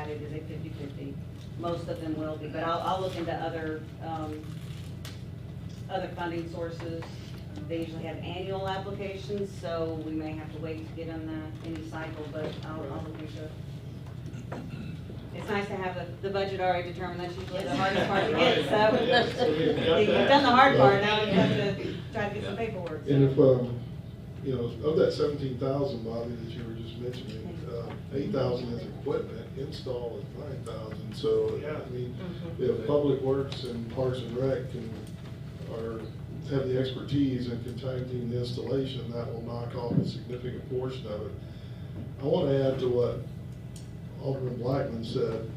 it is a 50-50. Most of them will be, but I'll look into other funding sources. They usually have annual applications, so we may have to wait to get on any cycle, but I'll look into it. It's nice to have the budget already determined. That's usually the hardest part to get, so you've done the hard part, now you have to try to get some paperwork. And if, you know, of that 17,000, Bobby, that you were just mentioning, 8,000 is equipment, install is 9,000. So, I mean, if Public Works and Parks and Rec have the expertise and can tag team the installation, that will knock off a significant portion of it. I want to add to what Alderman Blackman said.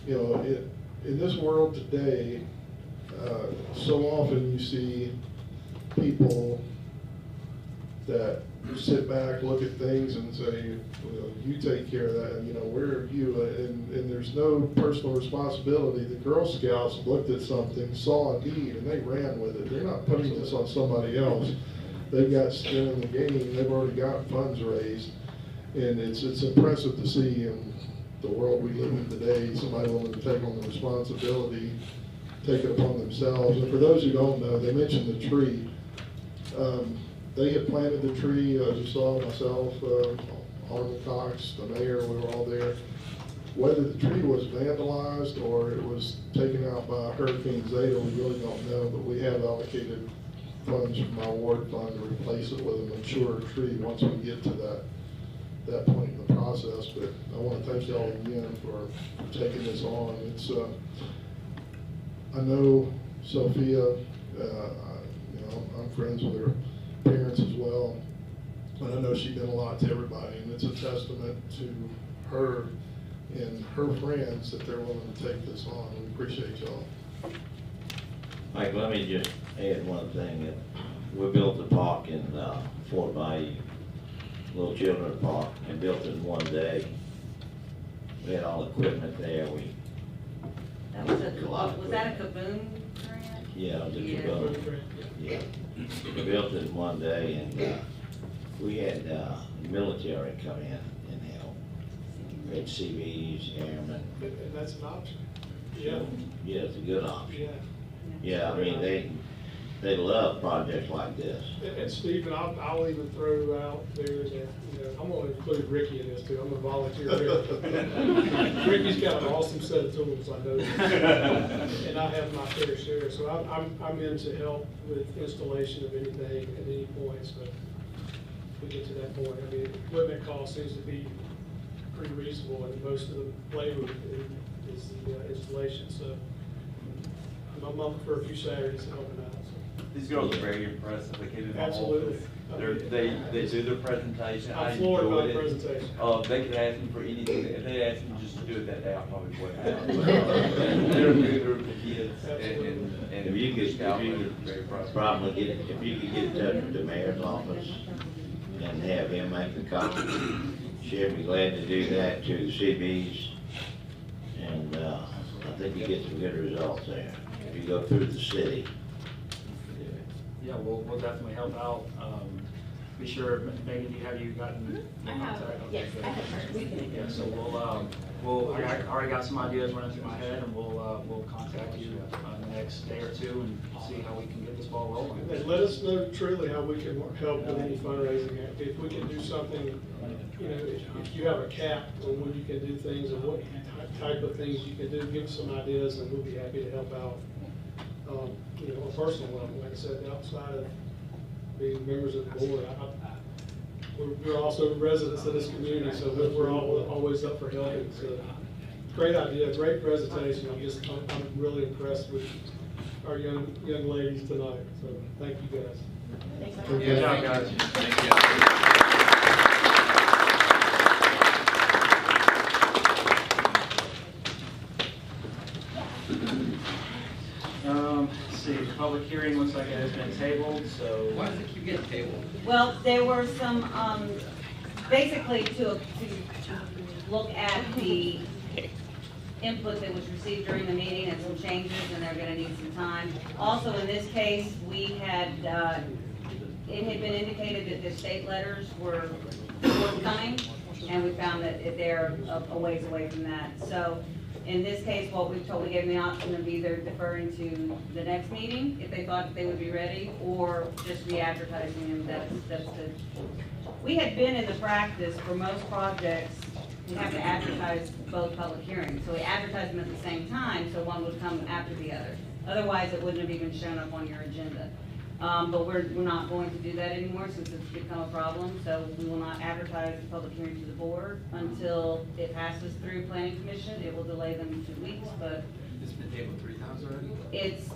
You know, in this world today, so often you see people that sit back, look at things and say, well, you take care of that, and, you know, where are you? And there's no personal responsibility. The Girl Scouts looked at something, saw a need, and they ran with it. They're not putting this on somebody else. They've got skin in the game. They've already got funds raised. And it's impressive to see in the world we live in today, somebody willing to take on the responsibility, take it upon themselves. And for those who don't know, they mentioned the tree. They had planted the tree, as you saw, myself, Alderman Cox, the mayor, we were all there. Whether the tree was vandalized or it was taken out by Hurricane Zeta, we really don't know, but we have allocated funds from our ward fund to replace it with a mature tree once we get to that point in the process. But I want to thank y'all again for taking this on. It's I know Sophia, you know, I'm friends with her parents as well, but I know she did a lot to everybody, and it's a testament to her and her friends that they're willing to take this on. We appreciate y'all. Mike, let me just add one thing. We built the park in Fort Bayou, Little Children's Park, and built it in one day. We had all the equipment there. That was that a Kaboom grant? Yeah, the Kaboom. Yeah, we built it in one day, and we had the military come in and help. We had CVs, airmen. And that's an option. Yeah. Yeah, it's a good option. Yeah. Yeah, I mean, they love projects like this. And Stephen, I'll even throw out there that, you know, I'm going to include Ricky in this too. I'm going to volunteer Ricky. Ricky's got an awesome set of tools, I know. And I have my fair share. So I'm in to help with installation of anything at any point. So if we get to that point, I mean, equipment cost seems to be pretty reasonable, and most of the labor is the installation. So I'm up for a few Saturdays helping out. So. These girls are very impressive. They came in my Absolutely. office. They do their presentation. I'm floored by the presentation. They could ask me for anything. If they asked me just to do it that day, I probably wouldn't have. They're a good group of kids. And If you could probably get, if you could get in touch with the mayor's office and have him make the copy, she'd be glad to do that to the CBs. And I think you get some good results there if you go through the city. Yeah, we'll definitely help out. Be sure, Megan, have you gotten in contact? Yes, I have heard. Yeah, so I already got some ideas running through my head, and we'll contact you in the next day or two and see how we can get this ball rolling. And let us know truly how we can help with any fundraising. If we can do something, you know, if you have a cap on when you can do things and what type of things you can do, give us some ideas, and we'll be happy to help out. You know, a personal level, like I said, outside of being members of the board, we're also residents of this community, so we're always up for helping. So, great idea, great presentation. I'm really impressed with our young ladies tonight. So, thank you guys. Thanks. Good job, guys. thank you. Let's see, the public hearing looks like it has been tabled, so. Why does it keep getting tabled? Well, there were some, basically to look at the input that was received during the meeting and some changes, and they're gonna need some time. Also, in this case, we had, it had been indicated that the state letters were forthcoming, and we found that they're a ways away from that. So in this case, what we gave them the option of either deferring to the next meeting, if they thought they would be ready, or just re-advertising them. We had been in the practice for most projects, we have to advertise both public hearings. So we advertise them at the same time, so one would come after the other. Otherwise, it wouldn't have even shown up on your agenda. But we're not going to do that anymore since it's become a problem. So we will not advertise the public hearing to the board until it passes through planning commission. It will delay them 2 weeks, but It's been tabled 3 times already? it's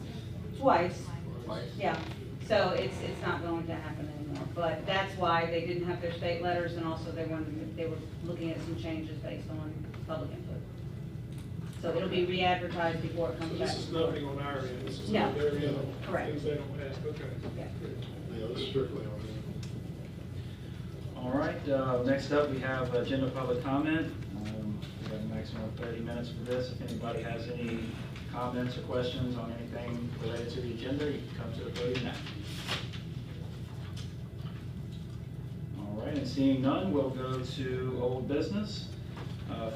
twice. Twice? Yeah, so it's not going to happen anymore. But that's why they didn't have their state letters, and also they were looking at some changes based on public input. So it'll be re-advertised before it So comes back. this is nothing on our end, this is No. on their end, Correct. things they don't have, okay. Yeah. Yeah, it's strictly on All right, next up, we have agenda public comment. We have a maximum of 30 minutes for this. If anybody has any comments or questions on anything related to the agenda, you can come to the podium now. All right, and seeing none, we'll go to old business.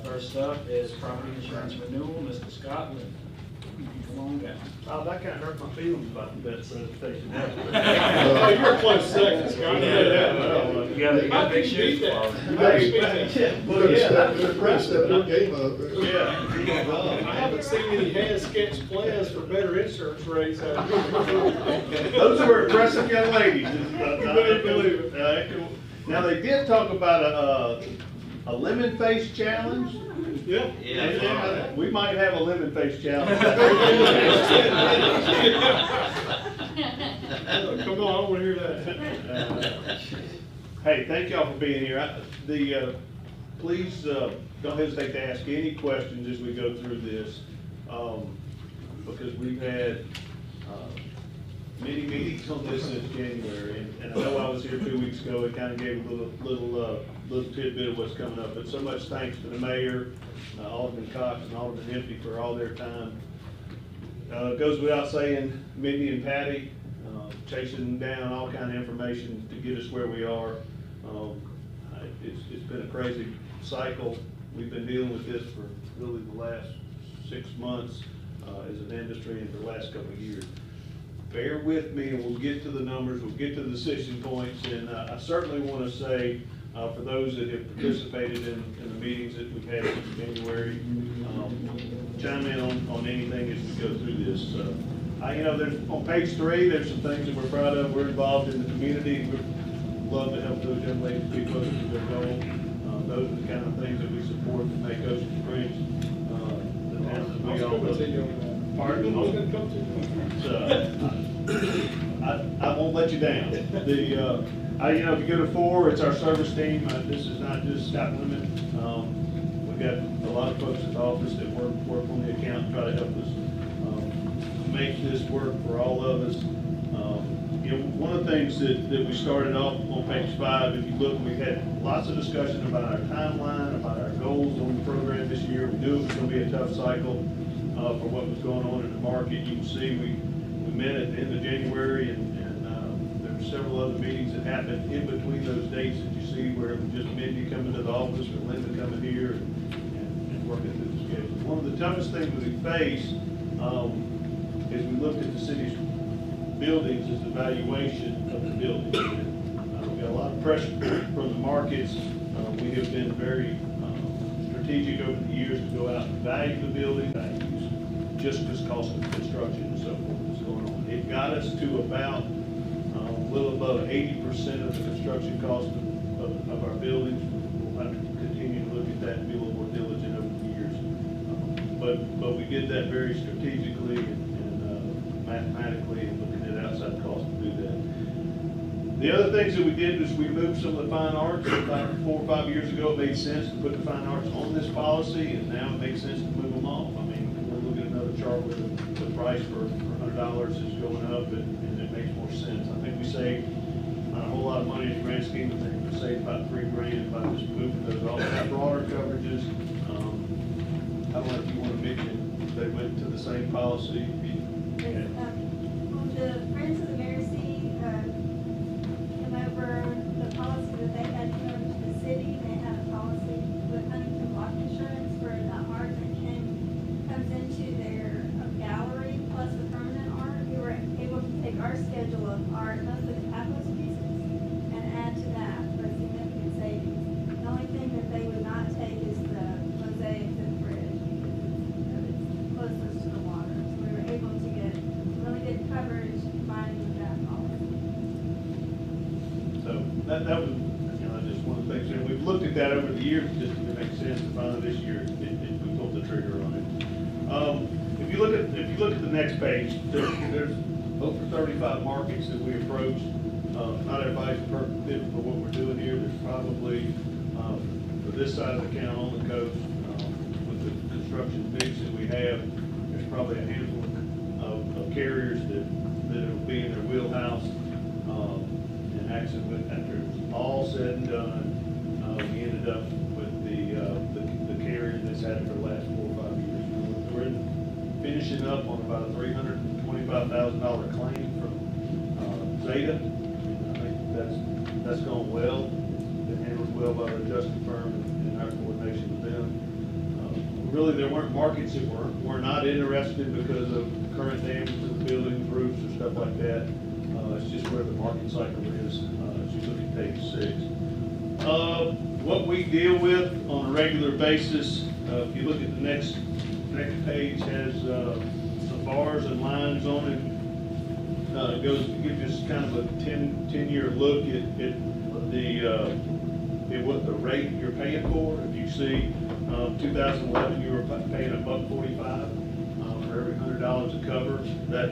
First up is property insurance renewal. Mr. Scott, come on down. That kind of hurt my feelings about the vet presentation. Oh, you're a close second, Scott. You got How big can you shoes beat to that? follow. How can you beat that? Well, yeah, they're stepping up game up. I haven't seen any hand-sketched plans for better insurance rates. Those were impressive young ladies. Believe it. Now, they did talk about a lemon face challenge. Yeah. Yeah. We might have a lemon face challenge. Come on, I want to hear that. Hey, thank y'all for being here. Please don't hesitate to ask any questions as we go through this, because we've had many meetings on this since January, and I know I was here 2 weeks ago. It kind of gave a little tidbit of what's coming up. But so much thanks to the mayor, Alderman Cox and Alderman Empty for all their time. It goes without saying, Mindy and Patty chasing down all kind of information to get us where we are. It's been a crazy cycle. We've been dealing with this for really the last 6 months as an industry and for the last couple of years. Bear with me and we'll get to the numbers, we'll get to the decision points, and I certainly want to say for those that have participated in the meetings that we've had since January, chime in on anything as we go through this. There's on page 3, there's some things that we're proud of. We're involved in the community. We'd love to help those young ladies be closer to their goal. Those are the kind of things that we support to make Ocean Springs the town that we all love. Pardon? I was going to come to I won't let you down. If you go to 4, it's our service team. This is not just Scott Lemon. We've got a lot of folks at the office that work on the account and try to help us make this work for all of us. One of the things that we started off on page 5, if you look, we had lots of discussion about our timeline, about our goals on the program this year. We knew it was going to be a tough cycle for what was going on in the market. You can see we met at the end of January, and there were several other meetings that happened in between those dates that you see, where it was just Mindy coming to the office or Linda coming here and working through the schedule. One of the toughest things that we faced as we looked at the city's buildings is the valuation of the buildings. We got a lot of pressure from the markets. We have been very strategic over the years to go out and value the building values, just because cost of construction and so forth is going on. It got us to about a little above 80% of the construction cost of our buildings. We'll have to continue to look at that and be a little more diligent over the years. But we did that very strategically and mathematically, and looking at outside costs to do that. The other things that we did was we moved some of the fine arts. About 4 or 5 years ago, it made sense to put the fine arts on this policy, and now it makes sense to move them off. I mean, we're looking at another chart where the price for $100 is going up, and it makes more sense. I think we saved not a whole lot of money in the grand scheme of things. We saved about $3 grand by just moving those off. Our broader coverages, I don't know if you want to mention, they went to the same policy. On the Friends of the Mercy came over the policy that they had to come to the city. They had a policy that was, you know, just one of the things, and we've looked at that over the years, just to make sense, and finally this year, we pulled the trigger on it. If you look at the next page, there's over 35 markets that we approached. Not everybody's a perfect fit for what we're doing here. There's probably, for this side of the county on the coast, with the construction mix that we have, there's probably a handful of carriers that will be in their wheelhouse. And actually, after it's all said and done, we ended up with the carrier that's had it for the last 4 or 5 years. We're finishing up on about a $325,000 claim from Zeta. I think that's gone well. Been handled well by the adjusting firm and our coordination with them. Really, there weren't markets that were not interested because of current damage to the buildings, roofs, or stuff like that. It's just where the market cycle is, as you look at page 6. What we deal with on a regular basis, if you look at the next page, has some bars and lines on it. It gives us kind of a 10-year look at what the rate you're paying for. If you see 2011, you were paying $1.45 for every $100 of cover. That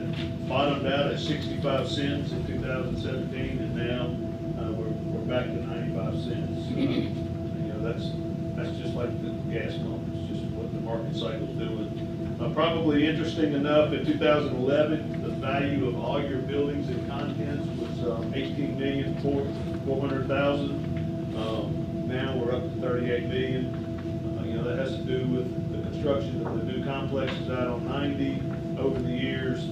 bottomed out at 65 cents in 2017, and now we're back to 95 cents. You know, that's just like the gas pump. It's just what the market cycle's doing. Probably interesting enough, in 2011, the value of all your buildings and contents was $18,400,000. Now we're up to $38 million. You know, that has to do with the construction of the new complexes out on 90 over the years,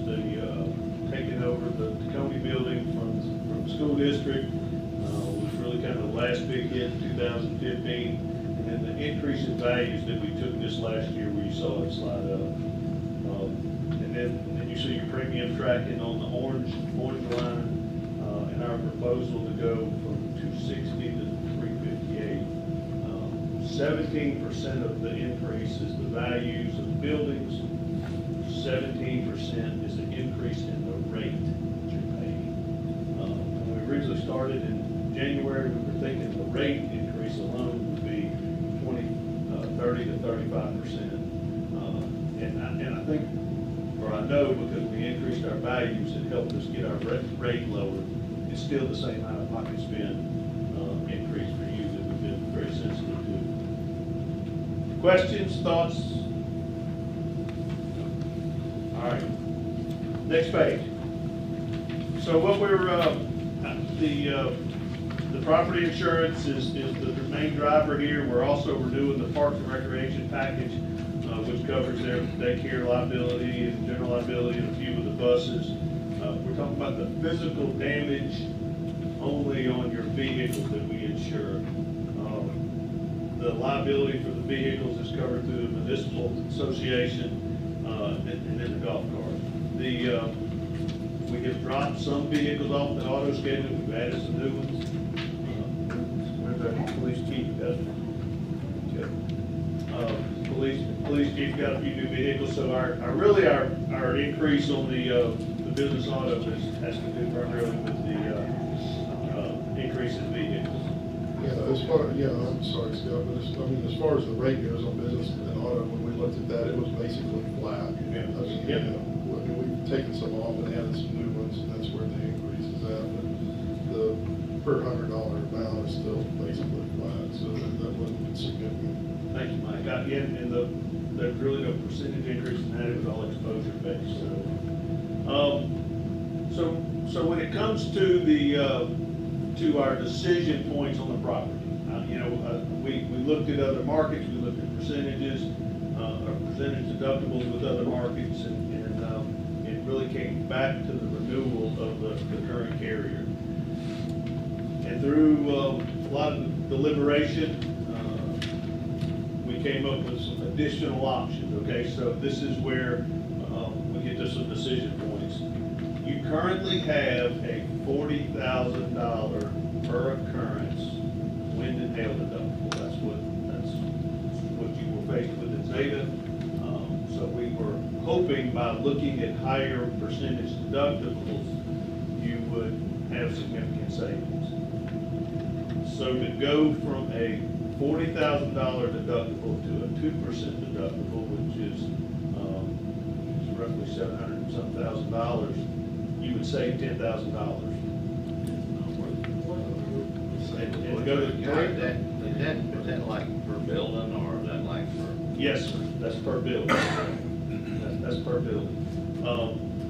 taking over the Tacony building from the school district was really kind of the last big hit in 2015. And the increase in values that we took this last year, where you saw it slide up. And then you see your premium tracking on the orange line, and our proposal to go from 260 to 358. 17% of the increase is the values of buildings. 17% is the increase in the rate that you're paying. When we originally started in January, we were thinking the rate increase alone would be 30 to 35%. And I think, or I know, because we increased our values, it helped us get our rate lower. It's still the same amount of pocket spend increase for you that we've been very sensitive to. Questions, thoughts? All right. Next page. So what we're the property insurance is the main driver here. We're also renewing the Parks and Recreation package, which covers their daycare liability and general liability and a few of the buses. We're talking about the physical damage only on your vehicles that we insure. The liability for the vehicles is covered through the municipal association and then the golf cart. We have dropped some vehicles off the auto schedule. We've added some new ones. Where's our police chief? Police chief got a few new vehicles. So our increase on the business auto has to do primarily with the increase in vehicles. I'm sorry, Scott, but as far as the rate goes on business and auto, when we looked at that, it was basically flat. We've taken some off and added some new ones, and that's where the increase is at. But the per $100 amount is still basically flat, so that wasn't significant. Thank you, Mike. And there's really no percentage increase in that. It was all exposure based. So when it comes to our decision points on the property, we looked at other markets. We looked at percentages, or percentage deductibles with other markets, and it really came back to the renewal of the current carrier. And through a lot of deliberation, we came up with some additional options. Okay, so this is where we get to some decision points. You currently have a $40,000 per occurrence wind and hail deductible. That's what you were faced with in Zeta. So we were hoping by looking at higher percentage deductibles, you would have significant savings. So to go from a $40,000 deductible to a 2% deductible, which is roughly $700 and some $1,000, you would save $10,000. And go to Is that like per building, or is that like for? Yes, sir, that's per building. That's per building.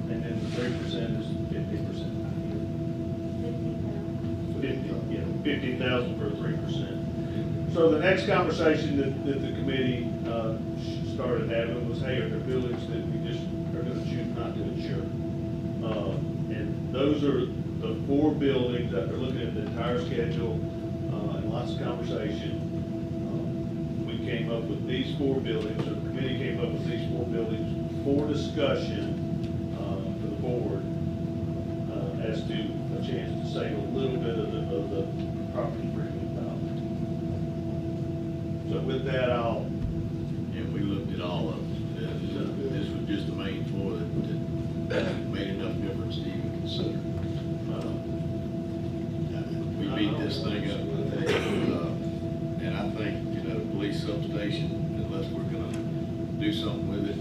And then the 3% is 50%. 50,000 for 3%. So the next conversation that the committee started having was, hey, are there buildings that we just are going to choose not to insure? And those are the 4 buildings that they're looking at the entire schedule and lots of conversation. We came up with these 4 buildings, or the committee came up with these 4 buildings for discussion for the board as to a chance to save a little bit of the property premium value. So with that, And we looked at all of them. This was just the main 4 that made enough difference to even consider. We beat this thing up, and I think, police substation, unless we're gonna do something with it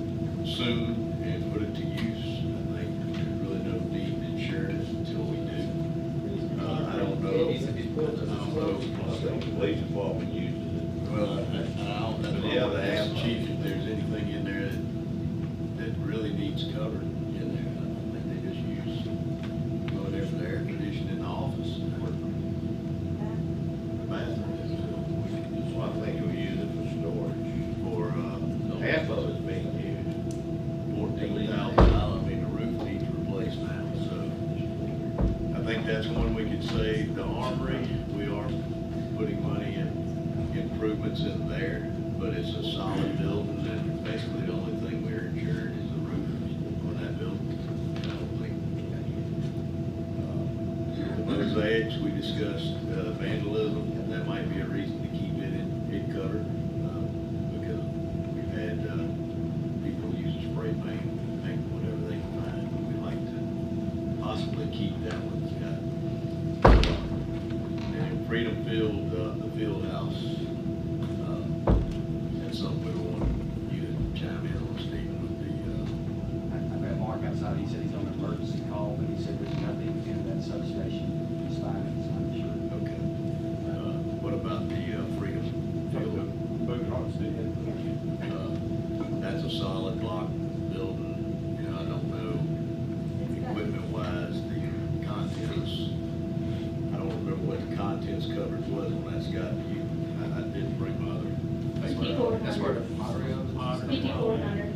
soon and put it to use, I think there's really no need to insure it until we do. I don't know. The police department uses it. Well, I don't know, Yeah, but they ask have the chief if there's anything in there that really needs covered in there. I don't think they just use, go there for the air conditioning in the office and the bathroom. So I think we use it for storage. For, Half of it's being used. $14,000, I mean, the roof needs replaced now, so. I think that's one we could save. The armory, we are putting money in improvements in there, but it's a solid building, and basically the only thing we're insured is the roof on that building. I don't think. The mosaics, we discussed vandalism, that might be a reason to keep it covered, because we've had people use spray paint whatever they can find. We'd like to possibly keep that one. And Freedom Field, the field house, that's something we want you to chime in on, Stephen, with I've got Mark outside, he said he's on an emergency call, but he said there's nothing in that substation. He's fine, he's not sure. Okay. What about the Freedom Field? That's a solid block building. I don't know, equipment-wise, the contents, I don't remember what the contents coverage was when that's got you. I didn't bring my other. That's where the $5,400. 5,400.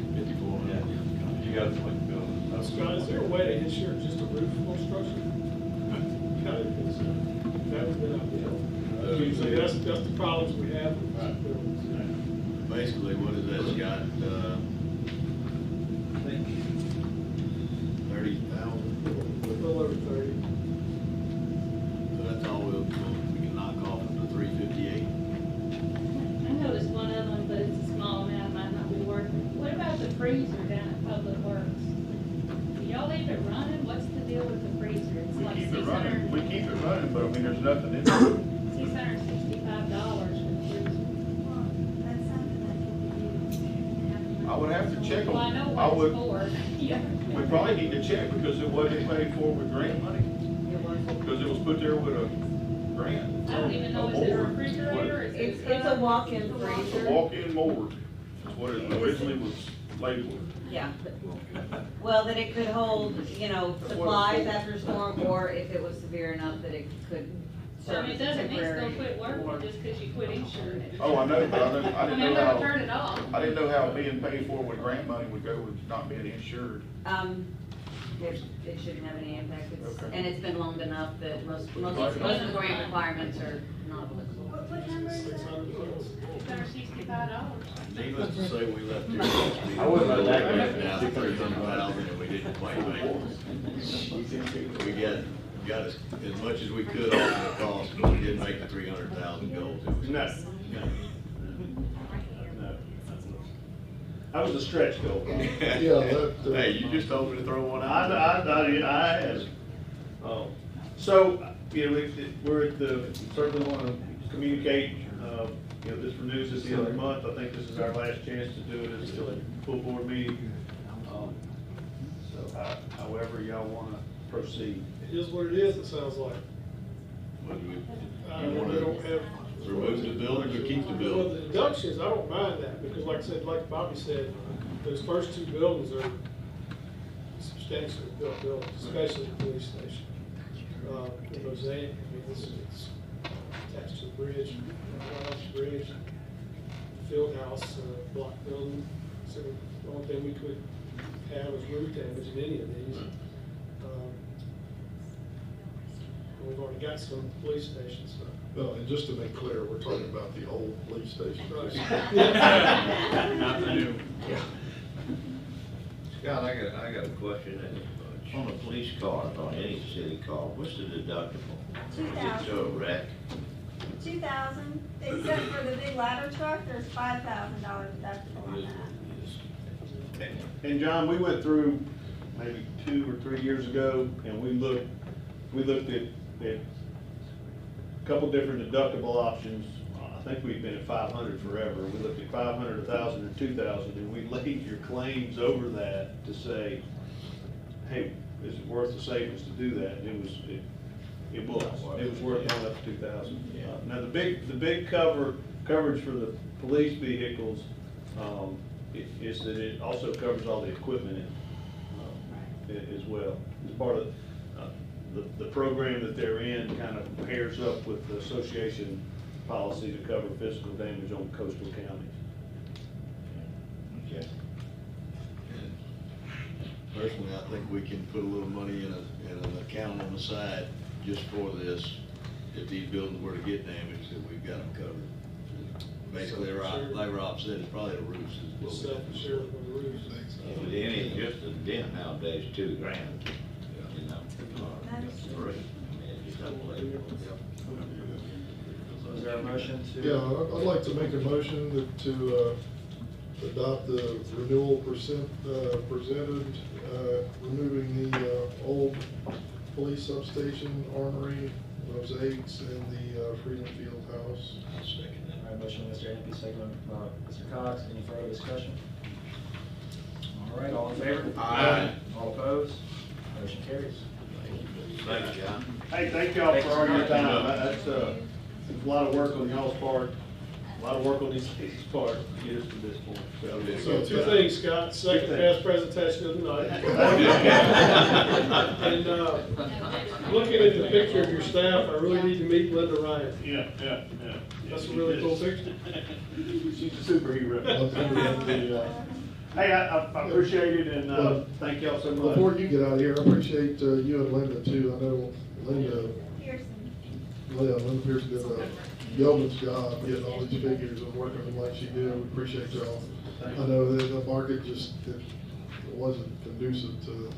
You got to like building. Scott, is there a way to insure just a roof on structure? Kind of, that would be ideal. Usually, that's the problems we have with buildings. Basically, what is that, Scott? 30,000? A little over 30. So that's all we can knock off of the 358. I noticed one of them, but it's a small amount, might not be worth it. What about the freezer down at Public Works? Do y'all leave it running? What's the deal with the freezer? It's like we keep it running, but I mean, there's nothing in it. $665 for the freezer. Well, that's something that can be used. I would have to check Well, I on, know I what would, it's for. Yeah. we probably need to check because it wasn't paid for with grant money, It was. because it was put there with a grant. I don't even know, is it a refrigerator? Is It's it a walk-in It's a freezer. walk-in mower, is what it originally was labeled. Yeah. Well, that it could hold, supplies after a storm, or if it was severe enough that it could So, I serve mean, as it a doesn't mean it's temporary. gonna quit working just because you quit insuring it. Oh, I know, but I I didn't mean, know I'm gonna turn it how, off. I didn't know how being paid for with grant money would go with not being insured. It shouldn't have any impact, Okay. and it's been loaned enough that most of the grant requirements are not applicable. What number is that? $665. Needless to say, we left here. I wouldn't let that go. Down to 300,000 and we didn't quite make it. We got as much as we could off the cost, but we didn't make the 300,000 goals. It was- No. That was a stretch goal. Hey, you just told me to throw one out. I asked. So, Yeah, we're at the, certainly want to communicate, you know, this renews at the end of the month. I think this is our last chance to do it as a full board meeting. So however y'all want to proceed. It is what it is, it sounds like. What do We you don't want have. to remove the building or keep the Well, building? the deductions, I don't mind that, because like I said, like Bobby said, those first two buildings are substantially built buildings, especially the police station. The mosaic, I mean, it's attached to the bridge, right off the bridge, field house, block building. So the only thing we could have is roof damage in any of these. We've already got some police stations, so. Well, and just to make clear, we're talking about the old police station. Not the new. Scott, I got a question. On a police car, on any city car, what's the deductible? Is it to a wreck? 2,000, except for the big ladder truck, there's $5,000 deductible on that. And John, we went through maybe 2 or 3 years ago, and we looked at a couple different deductible options. I think we've been at 500 forever. We looked at 500, 1,000, and 2,000, and we laid your claims over that to say, hey, is it worth the savings to do that? And it was worth going up to 2,000. Now the big coverage for the police vehicles is that it also covers all the equipment as well. As part of the program that they're in, kind of pairs up with the association policy to cover physical damage on coastal counties. Okay. Personally, I think we can put a little money in an account on the side just for this. If these buildings were to get damaged, that we've got them covered. Basically, like Rob said, it's probably the roofs is what we have to do. Self-insured for the roofs. But any, just a dent nowadays, $2,000, you know, That's or true. $3,000. I mean, it's just unbelievable. So is there a motion to? Yeah, I'd like to make a motion to adopt the renewal presented, removing the old police substation, armory, mosaics, and the Freedom Field House. I'll second that. All right, motion by Mr. Ampe, second by Mr. Cox. Any further discussion? All right, all in favor? Aye. All opposed? Motion carries. Thank you, John. Hey, thank y'all for all your time. That's a lot of work on y'all's part, a lot of work on these people's part to get us to this point. So two things, Scott, second best presentation of the night. And, looking at the picture of your staff, I really need to meet Linda Ryan. Yeah. That's a really cool picture. She's a superhero. Hey, I appreciate it, and thank y'all so much. Before you get out of here, I appreciate you and Linda too. I know Linda Pearson did a yeoman's job getting all these figures and working them like she did. We appreciate y'all. I know that the market just, it wasn't conducive to.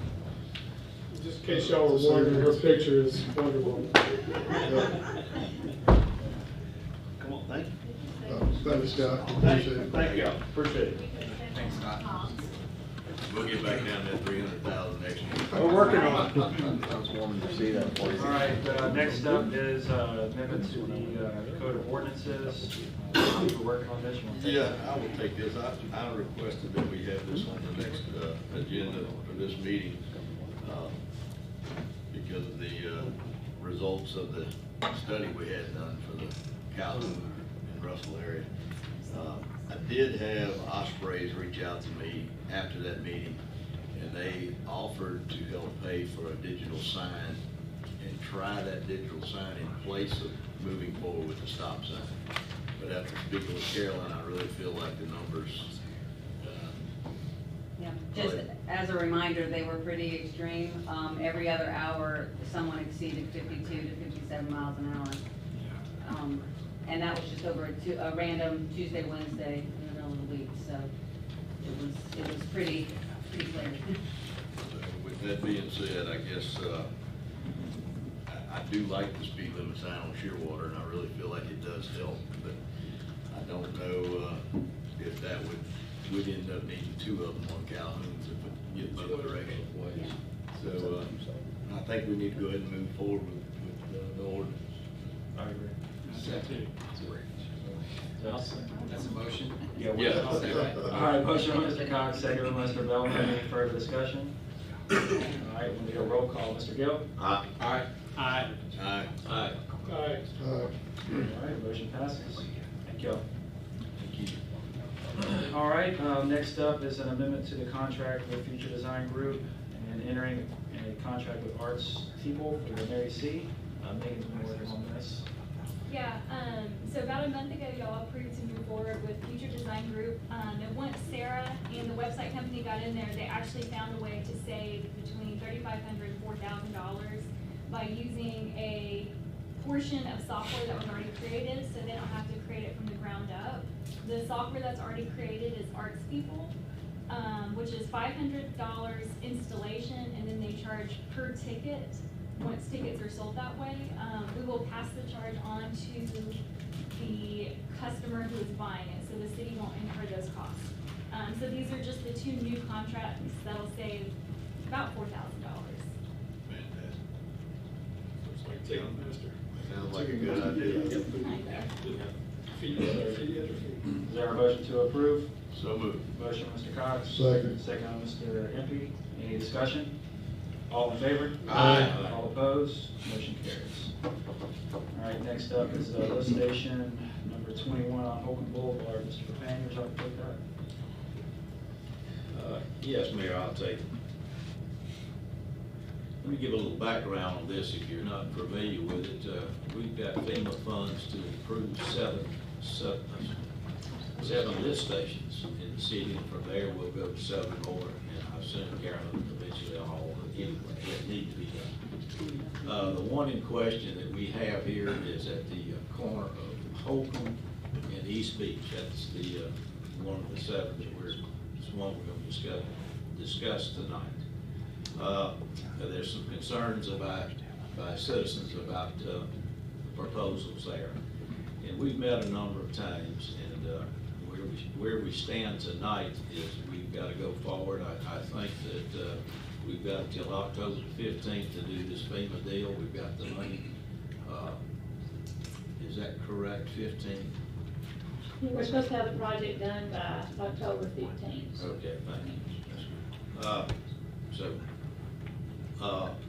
Just in case y'all were wondering, her picture is wonderful. Come on, thank you. Thank you, Scott. Appreciate it. Thank y'all, appreciate it. Thanks, Scott. We'll get back down to that 300,000 next year. We're working on it. I was wanting to see that for you. All right, next up is amendment to the Code of Ordinances. We're working on this one. Yeah, I will take this. I requested that we have this on the next agenda for this meeting because of the results of the study we had done for the Calhoun and Russell area. I did have Ospreys reach out to me after that meeting, and they offered to help pay for a digital sign and try that digital sign in place of moving forward with the stop sign. But after speaking with Carolyn, I really feel like the numbers. Yeah, just as a reminder, they were pretty extreme. Every other hour, someone exceeded 52 to 57 miles an hour. And that was just over a random Tuesday, Wednesday in the middle of the week. So it was pretty clear. With that being said, I guess I do like the speed limit sign on Shearwater, and I really feel like it does help. But I don't know if that would end up needing two of them on Calhoun's if it get both directions. So I think we need to go ahead and move forward with the ordinance. I agree. That's a motion? Yeah. Yeah. I'll say that. All right, motion by Mr. Cox, second by Mr. Bellman. Any further discussion? All right, we'll do a roll call. Mr. Gill? Aye. Aye. Aye. Aye. Aye. All right, motion passes. Thank you. All right, next up is an amendment to the contract with Future Design Group and entering a contract with Arts People for the Mary C. Megan's been working on this. Yeah, so about a month ago, y'all approved to move forward with Future Design Group. And once Sarah and the website company got in there, they actually found a way to save between $3,500 and $4,000 by using a portion of software that was already created, so they don't have to create it from the ground up. The software that's already created is Arts People, which is $500 installation, and then they charge per ticket once tickets are sold that way. We will pass the charge on to the customer who is buying it, so the city won't incur those costs. So these are just the two new contracts that'll save about $4,000. Fantastic. Sounds like a good idea. Is there a motion to approve? So moved. Motion, Mr. Cox. Second. Second, by Mr. Impey. Any discussion? All in favor? Aye. All opposed? Motion carries. All right, next up is lift station number 21 on Holcomb Boulevard. Mr. Payne, would you like to take that? Yes, Mayor, I'll take it. Let me give a little background on this if you're not familiar with it. We've got FEMA funds to improve seven lift stations in the city, and from there we'll go to 7 more, and I assume Carolyn eventually all, anyway, that need to be done. The one in question that we have here is at the corner of Holcomb and East Beach. That's the one of the 7 that it's one we're going to discuss tonight. There's some concerns by citizens about proposals there. And we've met a number of times, and where we stand tonight is we've got to go forward. I think that we've got until October 15th to do this FEMA deal. We've got the money. Is that correct, 15th? We're supposed to have the project done by October 15th. Okay, thank you.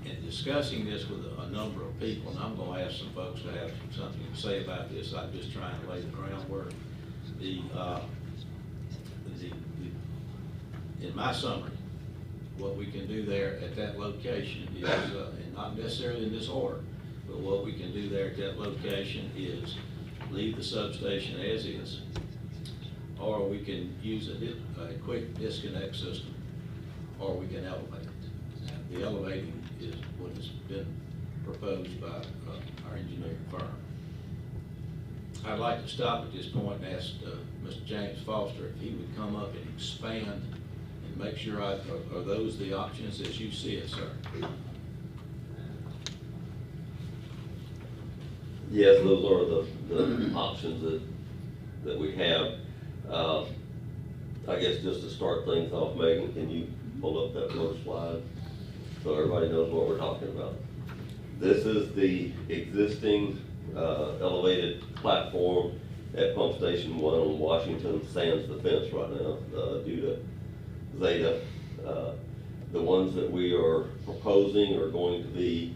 In discussing this with a number of people, and I'm going to ask some folks to have something to say about this, I'm just trying to lay the groundwork. In my summary, what we can do there at that location is, and not necessarily in this order, but what we can do there at that location is leave the substation as is, or we can use a quick disconnect system, or we can elevate it. The elevating is what has been proposed by our engineering firm. I'd like to stop at this point and ask Mr. James Foster if he would come up and expand and make sure are those the options as you see it, sir? Yes, those are the options that we have. I guess just to start things off, Megan, can you pull up that first slide so everybody knows what we're talking about? This is the existing elevated platform at Pump Station 1 on Washington. Sans the fence right now due to Zeta. The ones that we are proposing are going to be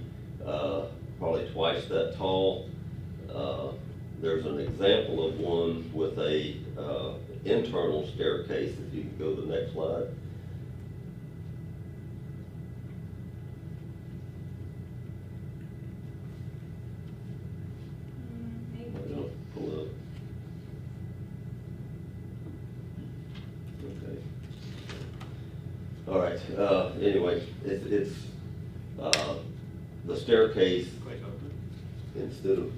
probably twice that tall. There's an example of one with a internal staircase, if you can go to the next slide. Pull it up. Okay. All right, anyway, it's the staircase, instead of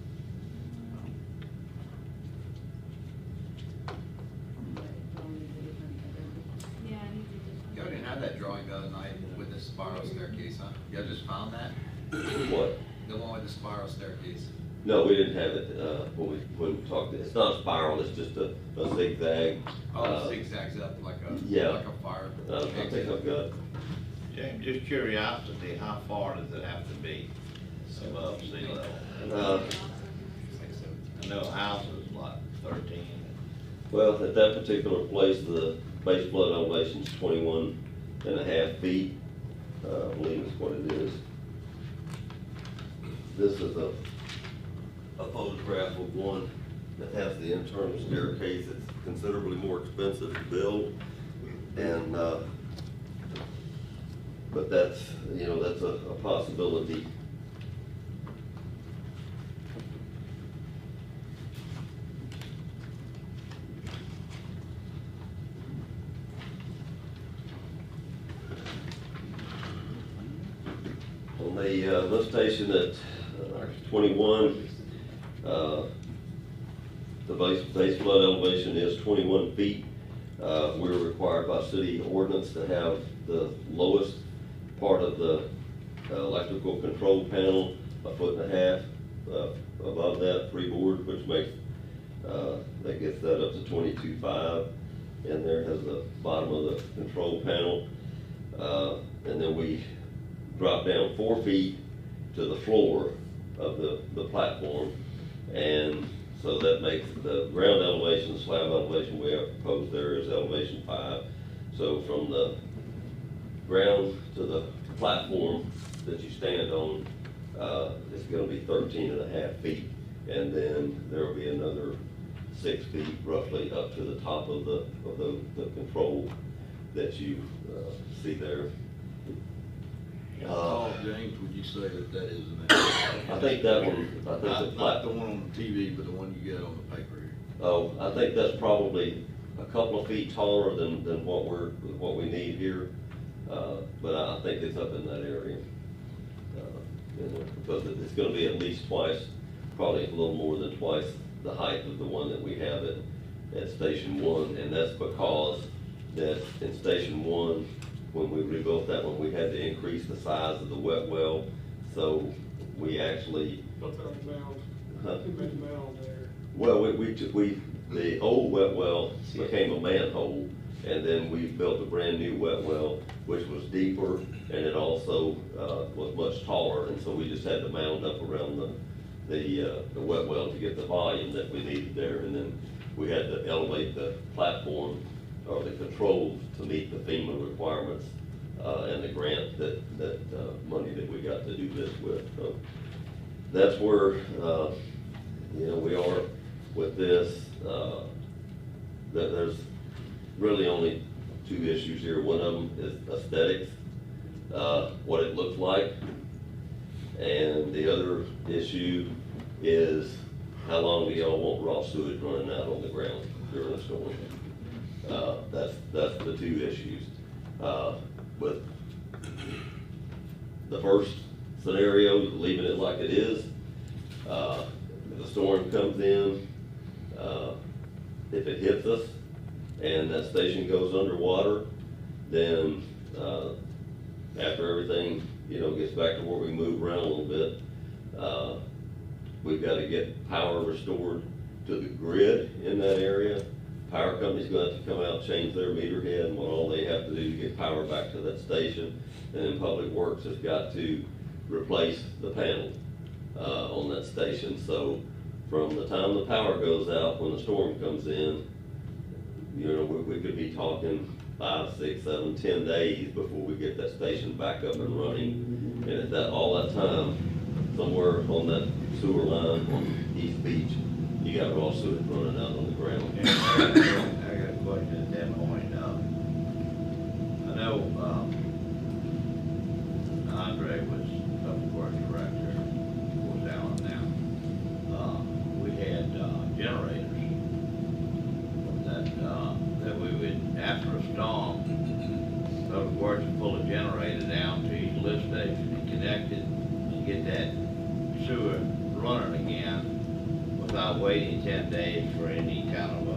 Y'all didn't have that drawing the other night with the spiral staircase, huh? Y'all just found that? what? The one with the spiral staircase? No, we didn't have it when we talked. It's not a spiral, it's just a zigzag. Oh, it zigzags up like a, yeah. like a fire. I think I've got. James, just curiosity, how far does it have to be? above sea level? I know a house is like 13. Well, at that particular place, the base flood elevation is 21.5 feet. I believe is what it is. This is a photograph of one that has the internal staircase. It's considerably more expensive to build, and but that's, you know, that's a possibility. On the lift station at 21, the base flood elevation is 21 feet. We're required by city ordinance to have the lowest part of the electrical control panel 1.5 foot above that freeboard, which makes that gets that up to 22.5, and there has the bottom of the control panel, and then we drop down 4 feet to the floor of the platform, and so that makes the ground elevation, slab elevation we have proposed there is elevation 5. So from the ground to the platform that you stand on, it's going to be 13.5 feet, and then there will be another 6 feet roughly up to the top of the control that you see there. How tall, James, would you say that is in I think that one, I think not the one on the TV, but the one you get on the paper here? Oh, I think that's probably a couple of feet taller than what we need here, but I think it's up in that area. Because it's going to be at least twice, probably a little more than twice the height of the one that we have at Station 1, and that's because that in Station 1, when we rebuilt that one, we had to increase the size of the wet well, so we actually. Built that on the mound. Huh? We made a mound there. Well, the old wet well became a manhole, and then we built a brand new wet well, which was deeper, and it also was much taller, and so we just had to mound up around the wet well to get the volume that we needed there, and then we had to elevate the platform or the controls to meet the FEMA requirements and the grant that money that we got to do this with. So that's where you know, we are with this. There's really only 2 issues here. One of them is aesthetics, what it looks like, and the other issue is how long do y'all want raw sewage running out on the ground during a storm? That's the 2 issues. With the first scenario, leaving it like it is, if the storm comes in, if it hits us and that station goes underwater, then after everything, you know, gets back to where we move around a little bit, we've got to get power restored to the grid in that area. Power company's going to have to come out, change their meter head, and what all they have to do to get power back to that station. And then Public Works has got to replace the panel on that station. So from the time the power goes out, when the storm comes in, you know, we could be talking 5, 6, 7, 10 days before we get that station back up and running. And at all that time, somewhere on that sewer line on East Beach, you got raw sewage running out on the ground. I got a question at that point. I know Andre was Public Works Director, of course Alan now. We had generators that we would, after a storm, Public Works would pull a generator down to each lift station and connect it and get that sewer running again, without waiting 10 days for any kind of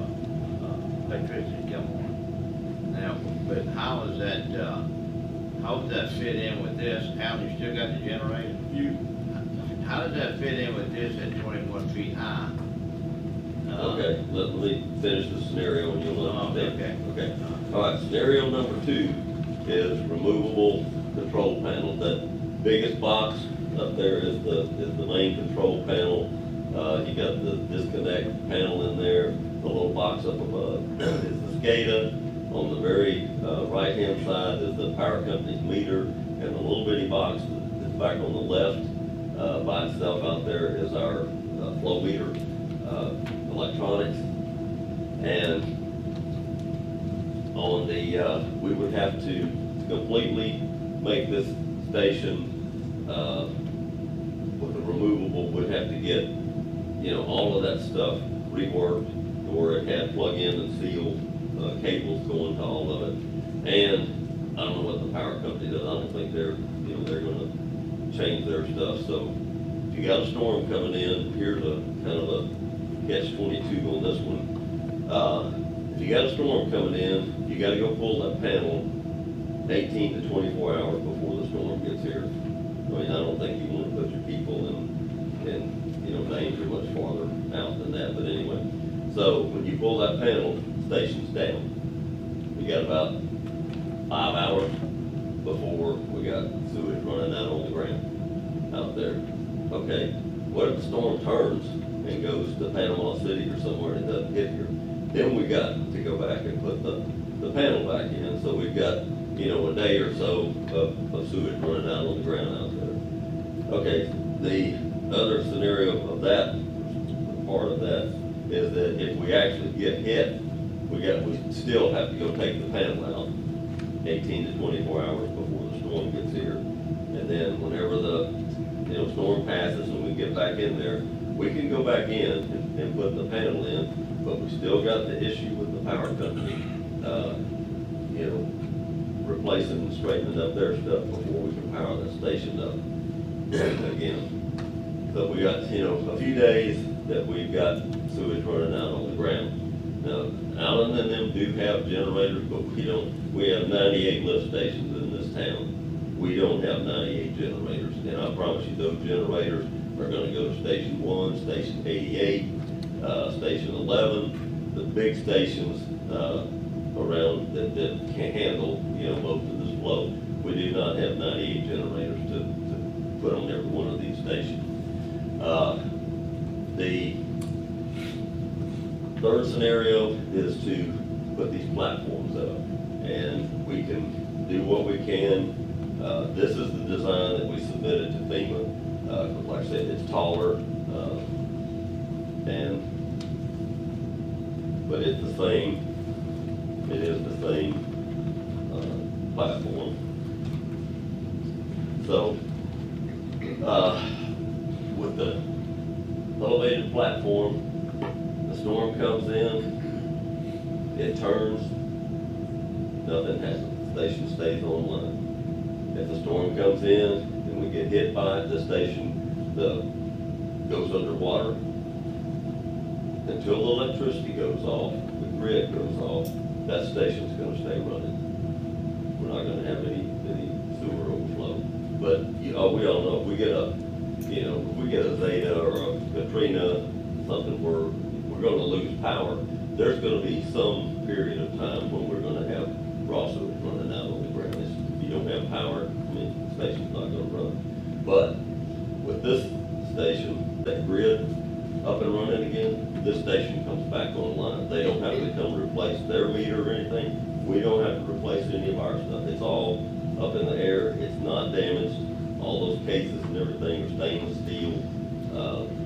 electricity to come on. Now, but how does that fit in with this? Alan, you still got the generator? How does that fit in with this at 21 feet high? Okay, let me finish the scenario and you'll understand. Okay. All right, scenario number 2 is removable control panel. That biggest box up there is the main control panel. You got the disconnect panel in there, the little box up above is the SCADA. On the very right-hand side is the power company's meter, and the little bitty box that's back on the left by itself out there is our flow meter electronics. And on the, we would have to completely make this station with the removable, would have to get, you know, all of that stuff reworked where it had plug-in and seal cables going to all of it. And I don't know what the power company does. I don't think they're gonna change their stuff. So if you got a storm coming in, here's a kind of a catch-22 on this one. If you got a storm coming in, you gotta go pull that panel 18 to 24 hours before the storm gets here. I mean, I don't think you want to put your people in danger much farther out than that, but anyway. So when you pull that panel, station's down. We got about 5 hours before we got sewage running out on the ground out there. Okay, what if the storm turns and goes to Panama City or somewhere and it doesn't hit here? Then we got to go back and put the panel back in. So we've got, a day or so of sewage running out on the ground out there. Okay, the other scenario of that, part of that, is that if we actually get hit, we still have to go take the panel out 18 to 24 hours before the storm gets here. And then whenever the storm passes and we get back in there, we can go back in and put the panel in, but we still got the issue with the power company, replacing and straightening up their stuff before we can power the station up again. So we got, a few days that we've got sewage running out on the ground. Now, Allen and them do have generators, but we have 98 lift stations in this town. We don't have 98 generators, and I promise you those generators are gonna go to station 1, station 88, station 11, the big stations, around that can handle, most of this flow. We do not have 98 generators to put on every one of these stations. The third scenario is to put these platforms up, and we can do what we can. This is the design that we submitted to FEMA. Like I said, it's taller, but it's the same. It is the same platform. So, with the elevated platform, the storm comes in, it turns, nothing happens. The station stays online. If the storm comes in and we get hit by it, the station goes underwater until the electricity goes off, the grid goes off. That station's going to stay running. We're not going to have any sewer overflow. But we all know if we get a Zeta or a Katrina, something where we're going to lose power, there's going to be some period of time when we're going to have raw sewage running out on the ground. If you don't have power, the station's not going to run. But with this station, that grid up and running again, this station comes back online. They don't have to come replace their meter or anything. We don't have to replace any of our stuff. It's all up in the air. It's not damaged. All those cases and everything are stainless steel,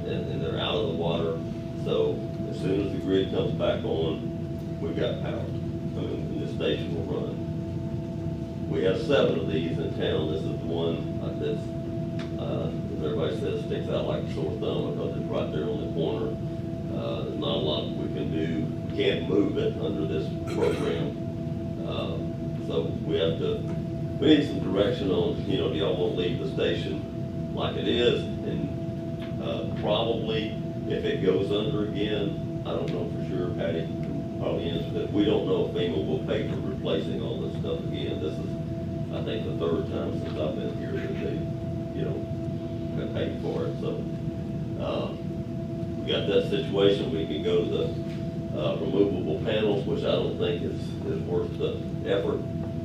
and they're out of the water. So as soon as the grid comes back on, we've got power. And this station will run. We have 7 of these in town. This is the one that's, as everybody says, sticks out like a sore thumb because it's right there on the corner. There's not a lot we can do. We can't move it under this program. So we need some direction on, do y'all want to leave the station like it is? And probably if it goes under again, I don't know for sure, Patty can probably answer that. We don't know if FEMA will pay for replacing all this stuff again. This is, I think, the 3rd time since I've been here that they, have paid for it. So we got that situation. We can go to the removable panels, which I don't think is worth the effort.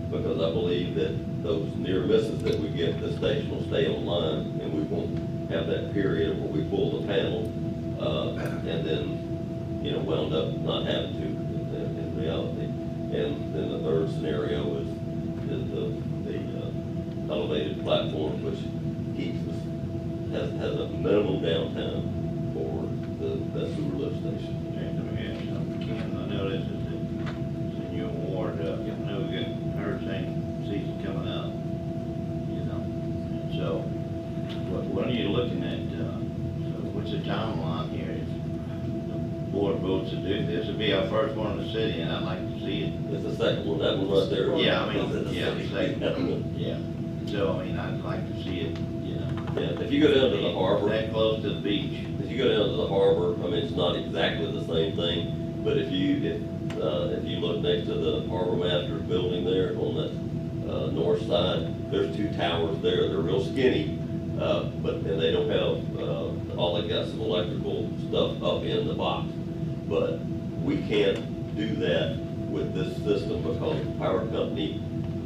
because I believe that those near misses that we get, the station will stay online, and we won't have that period where we pull the panel, and then, you know, wound up not having to in reality. And then the third scenario is the elevated platform, which keeps us, has a minimum downtime for the sewer lift station. Ken, I know this is in your ward, I know we got hurricane season coming up, you know, and so, what are you looking at, so what's the timeline here? If the board votes to do this, will be our first one in the city, and I'd like to see it. It's the second one, that one right there. Yeah, I mean, It's the yeah, city. second, yeah, so, I mean, I'd like to see it, you know. Yeah, if you go down to the harbor. That close to the beach. If you go down to the harbor, I mean, it's not exactly the same thing, but if you look next to the harbor master's building there on that, north side, there's two towers there, they're real skinny, and they don't have, all they got some electrical stuff up in the box. But we can't do that with this system because the power company,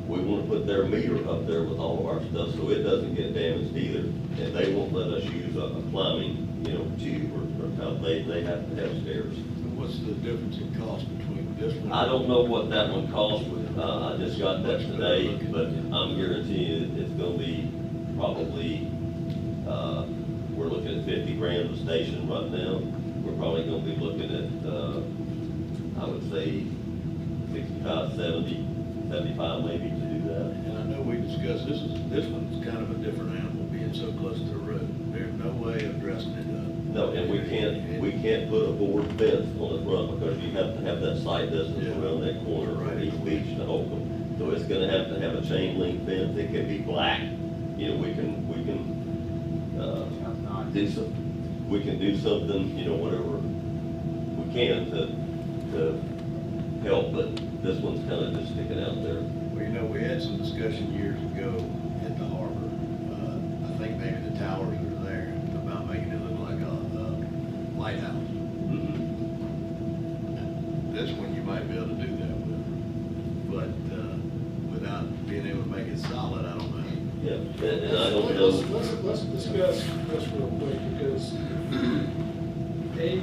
we wanna put their meter up there with all of our stuff so it doesn't get damaged either. And they won't let us use a climbing, you know, tube or they have to have stairs. What's the difference in cost between this one? I don't know what that one cost, I just got that today, but I'm guaranteeing it's gonna be probably, we're looking at 50 grand a station right now. We're probably gonna be looking at, I would say 65, 70, 75 maybe to do that. And I know we discussed, this one's kind of a different animal being so close to the road. There's no way of dressing it up. No, and we can't put a board fence on the front because you have to have that sight distance around that corner from East Beach to Holcomb. So it's gonna have to have a chain link fence, it can be black, you know, we can, do something, you know, whatever we can to help, but this one's kinda just sticking out there. Well, you know, we had some discussion years ago at the harbor, I think maybe the towers are there, about making it look like a lighthouse. This one you might be able to do that with, but without being able to make it solid, I don't know. Yeah, and I don't know. Let's discuss this real quick, because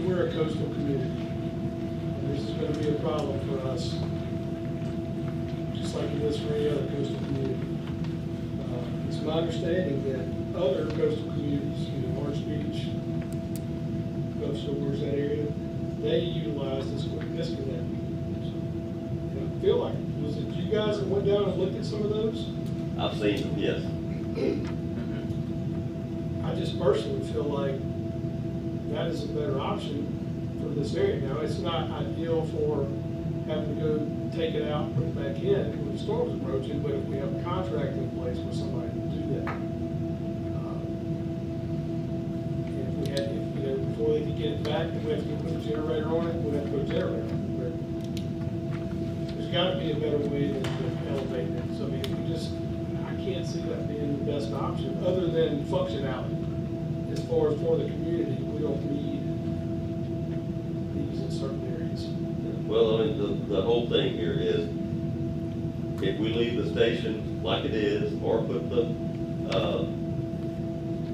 we're a coastal community. And this is gonna be a problem for us, just like it is for any other coastal community. It's my understanding that other coastal communities, you know, Orange Beach, Gulf Shores, that area, they utilize this disconnect. And I feel like, was it you guys that went down and looked at some of those? I've seen them, yes. I just personally feel like that is a better option for this area. Now, it's not ideal for having to go take it out and put it back in when the storm's approaching, but if we have a contract in place for somebody to do that. And if we had, you know, before they could get it back, if we have to put a generator on it, we'd have to put a generator on it. But there's gotta be a better way than elevating it. So I mean, if we just, I can't see that being the best option, other than functionality. As far as for the community, we don't need these in certain areas. Well, I mean, the whole thing here is, if we leave the station like it is, or put the,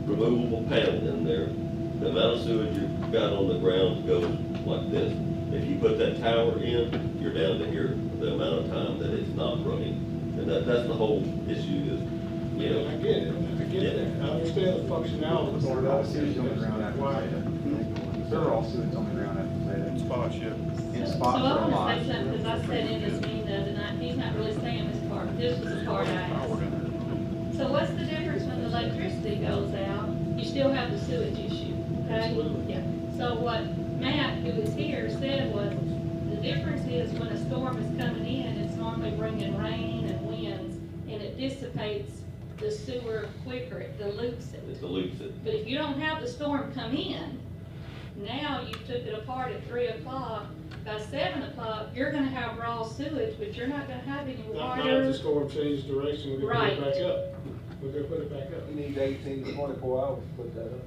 removable panel in there, the amount of sewage you've got on the ground goes like this. If you put that tower in, you're down to here, the amount of time that it's not running. And that's the whole issue is, you know. I get it, I understand the functionality. There are all sewage on the ground after Zeta. There are all sewage on the ground after Zeta. Spots, yeah. In So spots I for a want lot. to say something, because I said in this meeting the other night, he's not really saying this part, this was the part I asked. So what's the difference when the electricity goes out? You still have the sewage issue, okay? Absolutely. Yeah. So what Matt, who was here, said was, the difference is when a storm is coming in, it's normally bringing rain and winds, and it dissipates the sewer quicker, it dilutes it. It dilutes it. But if you don't have the storm come in, now you took it apart at 3 o'clock, by 7 o'clock, you're gonna have raw sewage, but you're not gonna have any Not if water. the storm changed direction, we're gonna put it back up. We're gonna put it back up. You need 18 to 24 hours to put that up.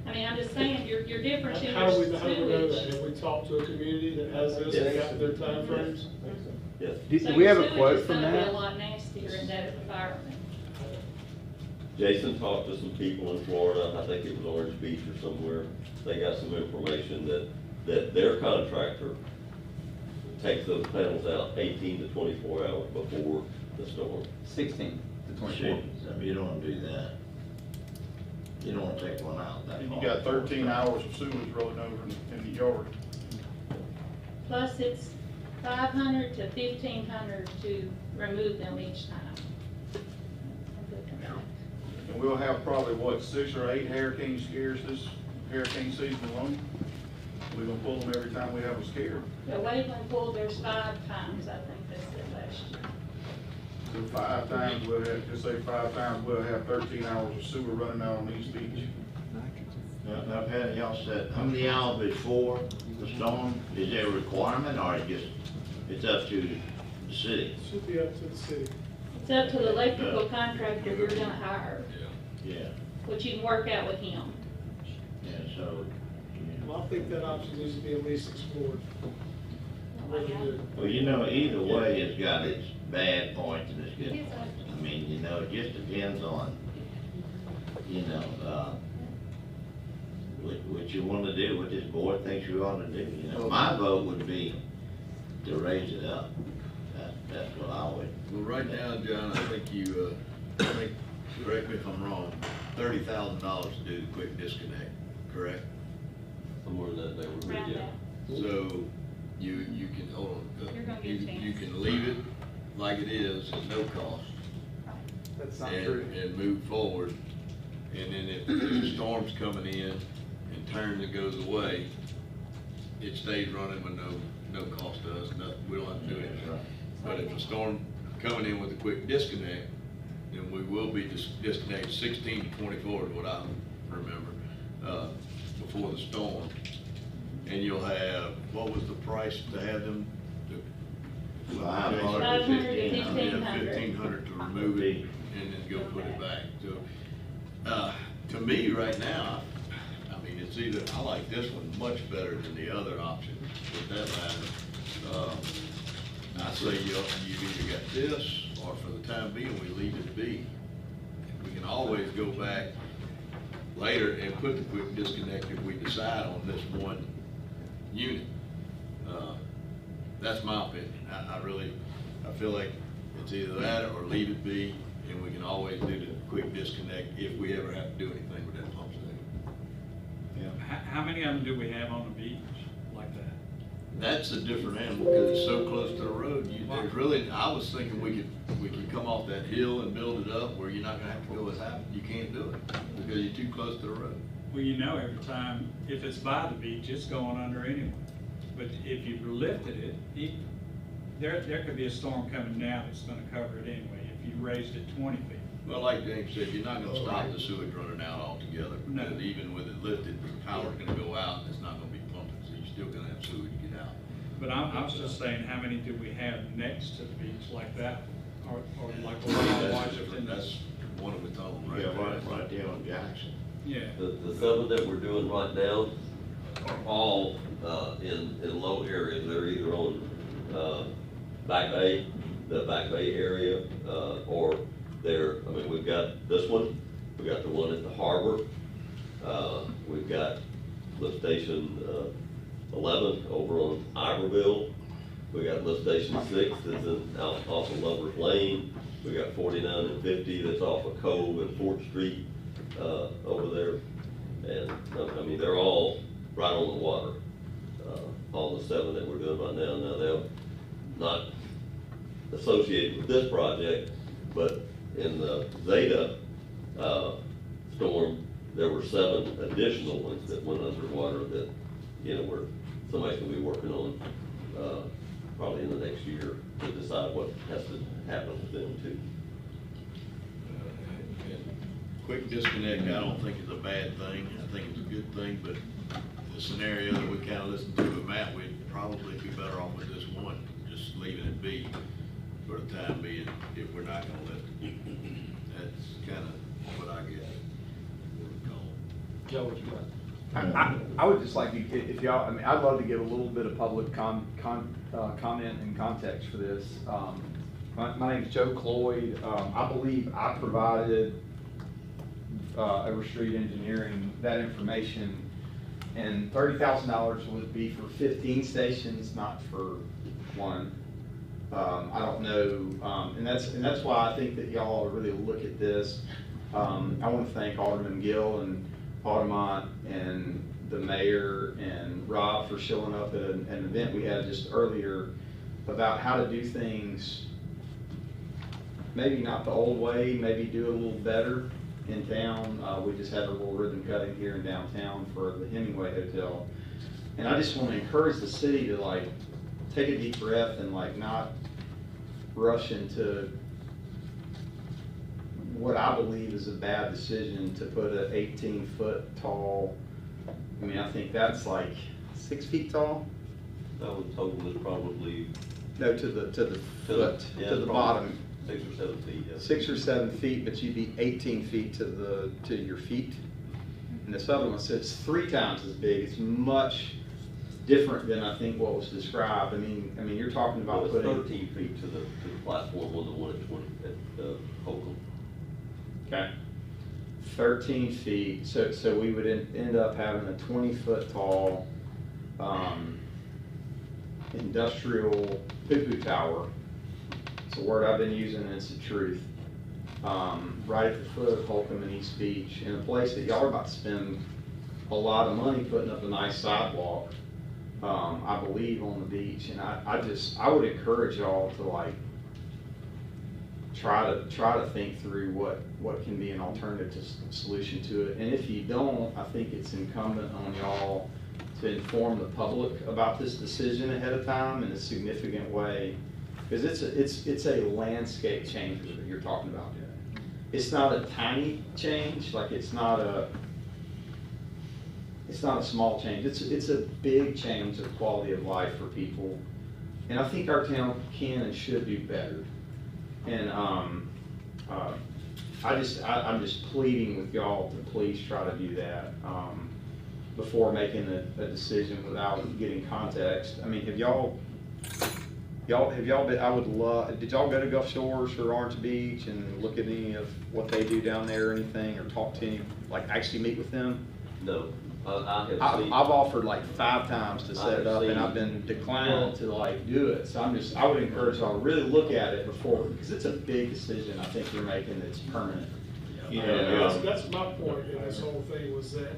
I mean, I'm just saying, your difference in How do your we know that? sewage. Have we talked to a community that has this and got their timeframes? Yes. So Do we have your a sewage quote is from gonna be that? a lot nastier in that environment. Jason talked to some people in Florida, I think it was Orange Beach or somewhere. They got some information that their contractor takes those panels out 18 to 24 hours before the storm. 16 to 24. Shit, you don't wanna do that. You don't wanna take one out that And you far. got 13 hours of sewage rolling over in the yard. Plus, it's 500 to 1,500 to remove them each time. And we'll have probably, what, 6 or 8 hurricane scares this hurricane season alone? We're gonna pull them every time we have a scare. The Waveland Pool, there's 5 times, I think that's it last year. So 5 times, we'll have, just say 5 times, we'll have 13 hours of sewer running out on East Beach. Now, I've had y'all said, how many hours before the storm, is there a requirement, or it just, it's up to the city? Should be up to the city. It's up to the electrical contractor you're gonna hire, Yeah, which you can work out with him. yeah, so, Well, I think that option needs to be at least explored. I really do. well, you know, either way, it's got its bad points and its good points. I mean, you know, it just depends on, you know, what you wanna do, what this board thinks you ought to do. You know, my vote would be to raise it up. That's what I would. Well, right now, John, I think you, correct me if I'm wrong, $30,000 to do the quick disconnect, correct? Somewhere in that neighborhood, Round yeah. that. So you can, hold on. You're gonna get a chance. You can leave it like it is at no cost. That's not and, true. and move forward. And then if the storm's coming in and turns and goes away, it stays running with no cost to us, we don't have to do anything. But if the storm coming in with a quick disconnect, then we will be disconnected 16 to 24 is what I remember, before the storm. And you'll have, what was the price to have them? 500 to 500 to 1,500. 1,500 to remove it and then go put it back. So, to me, right now, I mean, it's either, I like this one much better than the other option, for that matter. I say you've either got this, or for the time being, we leave it be. We can always go back later and put the quick disconnect if we decide on this one unit. That's my opinion. I feel like it's either that or leave it be, and we can always do the quick disconnect if we ever have to do anything with that pump station. How many of them do we have on the beach like that? That's a different animal because it's so close to the road. There's really, I was thinking we could come off that hill and build it up where you're not gonna have to go as high. You can't do it because you're too close to the road. Well, you know, every time, if it's by the beach, it's going under anyway. But if you've lifted it, there could be a storm coming now that's gonna cover it anyway, if you raised it 20 feet. Well, like James said, you're not gonna stop the sewage running out altogether. No. Because even with it lifted, the power's gonna go out and it's not gonna be pumping, so you're still gonna have sewage get out. But I was just saying, how many do we have next to the beach like that? Or like the one on Washington? That's one of the total, right? Yeah, right there on Jackson. Yeah. The 7 that we're doing right now are all in low areas. They're either on Back Bay, the Back Bay area, or they're, I mean, we've got this one, we got the one at the harbor, we've got lift station 11 over on Iberville, we got lift station 6 that's out off of Lover's Lane, we got 49 and 50 that's off of Cove and 4th Street over there, and I mean, they're all right on the water. All the 7 that we're doing right now. Now, they're not associated with this project, but in the Zeta storm, there were 7 additional ones that went underwater that, you know, somebody's gonna be working on probably in the next year to decide what has to happen with them too. Quick disconnect, I don't think is a bad thing. I think it's a good thing, but the scenario that we kind of listened to with Matt, we'd probably be better off with this one, just leaving it be for the time being, if we're not gonna lift it. That's kind of what I guess. Joe, what you got? I would just like to, if y'all, I mean, I'd love to get a little bit of public comment and context for this. My name is Joe Cloyd. I believe I provided Everstreet Engineering that information, and $30,000 would be for 15 stations, not for one. I don't know, and that's why I think that y'all really look at this. I want to thank Alderman Gill and Aldermont and the mayor and Rob for showing up at an event we had just earlier about how to do things, maybe not the old way, maybe do a little better in town. We just had a little ribbon cutting here in downtown for the Hemingway Hotel. And I just want to encourage the city to like take a deep breath and like not rush into what I believe is a bad decision to put an 18-foot tall, I mean, I think that's like 6 feet tall? That would total is probably. No, to the foot, yeah, to the probably bottom. 6 or 7 feet, yeah. 6 or 7 feet, but you'd be 18 feet to your feet. And this other one says 3 times as big. It's much different than I think what was described. I mean, you're talking about Well, it's putting 13 feet to the platform on the one at 20 at Holcomb. Okay. 13 feet. So we would end up having a 20-foot tall industrial poo-poo tower. It's a word I've been using, and it's the truth. Right at the foot of Holcomb and East Beach, in a place that y'all are about to spend a lot of money putting up a nice sidewalk, I believe, on the beach. And I would encourage y'all to like try to think through what can be an alternative solution to it. And if you don't, I think it's incumbent on y'all to inform the public about this decision ahead of time in a significant way, because it's a landscape change that you're talking about. It's not a tiny change, like it's not a small change. It's a big change of quality of life for people, and I think our town can and should do better. And I'm just pleading with y'all to please try to do that before making a decision without getting context. I mean, have y'all been, I would love, did y'all go to Gulf Shores or Orange Beach and look at any of what they do down there or anything, or talk to any, like actually meet with them? No, I've I've offered like 5 times to set it up, and I've been declined to like do it. So I would encourage y'all to really look at it before, because it's a big decision I think you're making that's permanent. You know, That's my point in this whole thing, was that,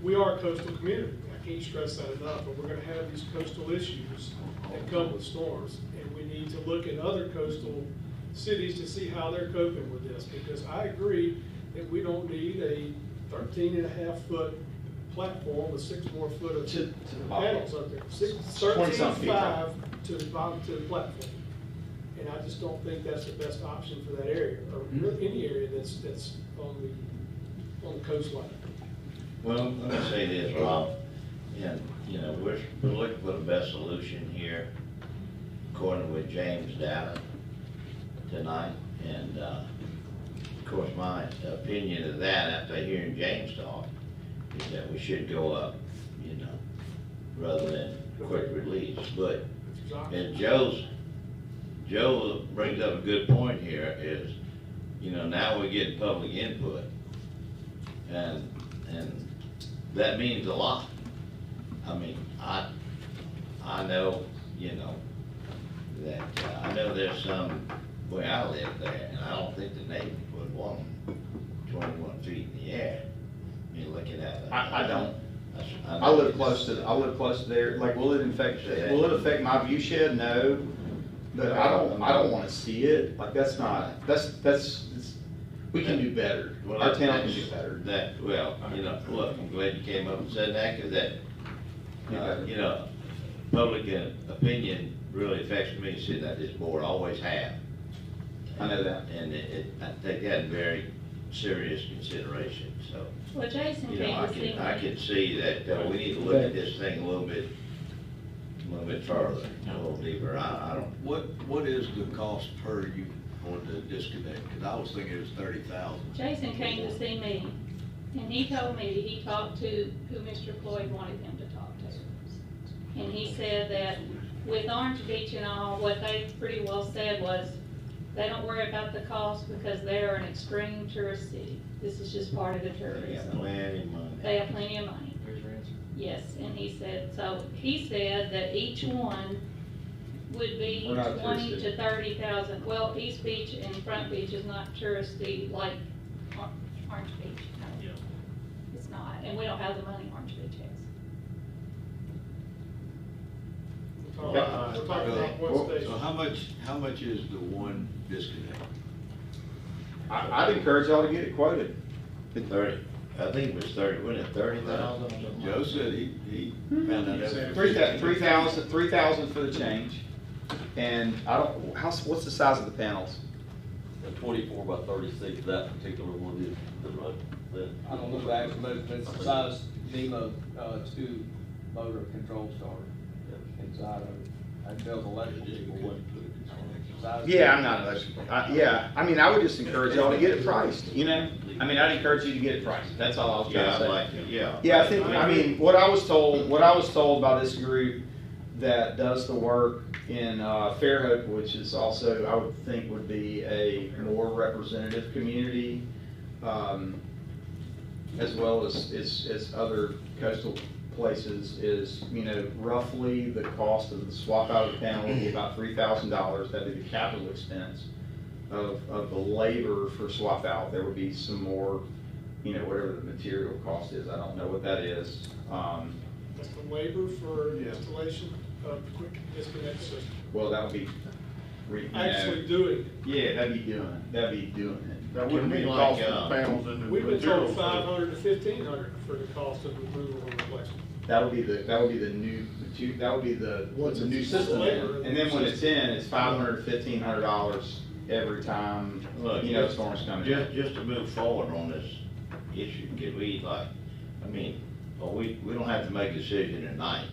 we are a coastal community. I can't stress that enough, but we're gonna have these coastal issues that come with storms, and we need to look at other coastal cities to see how they're coping with this, because I agree that we don't need a 13.5-foot platform with 6 more foot of To the panels up there. 13.5 to the bottom, to the platform. And I just don't think that's the best option for that area, or really any area that's on the coastline. Well, let me say this, Rob, and, we're looking for the best solution here, according with James' data tonight, and, of course, my opinion of that, after hearing James talk, is that we should go up, rather than quick release. But, and Joe brings up a good point here, is, now we're getting public input, and that means a lot. I mean, I know, that, I know there's some, where I live there, and I don't think the Navy would want them 21 feet in the air. I mean, looking at it. I don't. I live close to there. Like, will it affect my view shed? No, but I don't want to see it. Like, we can do better. Well, Our town can do better. Look, I'm glad you came up and said that, because that, public opinion really affects me sitting at this board, always have. I know that. And I take that in very serious consideration, so. Well, Jason came to see me. I can see that we need to look at this thing a little bit further, a little deeper. I don't. What is the cost per you on the disconnect? Because I was thinking it was 30,000. Jason came to see me. And he told me he talked to who Mr. Floyd wanted him to talk to. And he said that with Orange Beach and all, what they pretty well said was, they don't worry about the cost because they're an extreme tourist city. This is just part of the tourism. Plenty of money. They have plenty of money. Yes, and he said that each one would be We're not 20 touristy. to 30,000. Well, East Beach and Front Beach is not touristy like Orange Beach. No. It's not, and we don't have the money Orange Beach has. We're talking about one station. So how much is the one disconnect? I'd encourage y'all to get it quoted. 30, I think it was 30, wasn't it 30,000? Joe said he found that out. 3,000 for the change. And I don't, what's the size of the panels? A 24 by 36, that particular one is the right then. I don't know the actual measurement, but it's the size Nemo 2 motor control starter inside of it. I can tell the electrical people what size. Yeah, I'm not an electrical. Yeah, I mean, I would just encourage y'all to get it priced, you know? I mean, I'd encourage you to get it priced. That's all I was trying to say. Yeah, I think, I mean, what I was told by this group that does the work in Fairhope, which is also, I would think, would be a more representative community, as well as other coastal places, is, you know, roughly the cost of the swap out of the panel would be about $3,000. That'd be the capital expense of the labor for swap out. There would be some more, you know, whatever the material cost is. I don't know what that is. That's the labor for installation of the quick disconnect system. Well, that would be Actually doing it. Yeah, that'd be doing it. That wouldn't be the cost of the panels and the We've been told materials. $500 to $1,500 for the cost of removal and replacement. That would be the new system. And then when it's in, it's $500 to $1,500 every time, Look, you know, storms come in. Just to move forward on this issue, could we we don't have to make a decision tonight,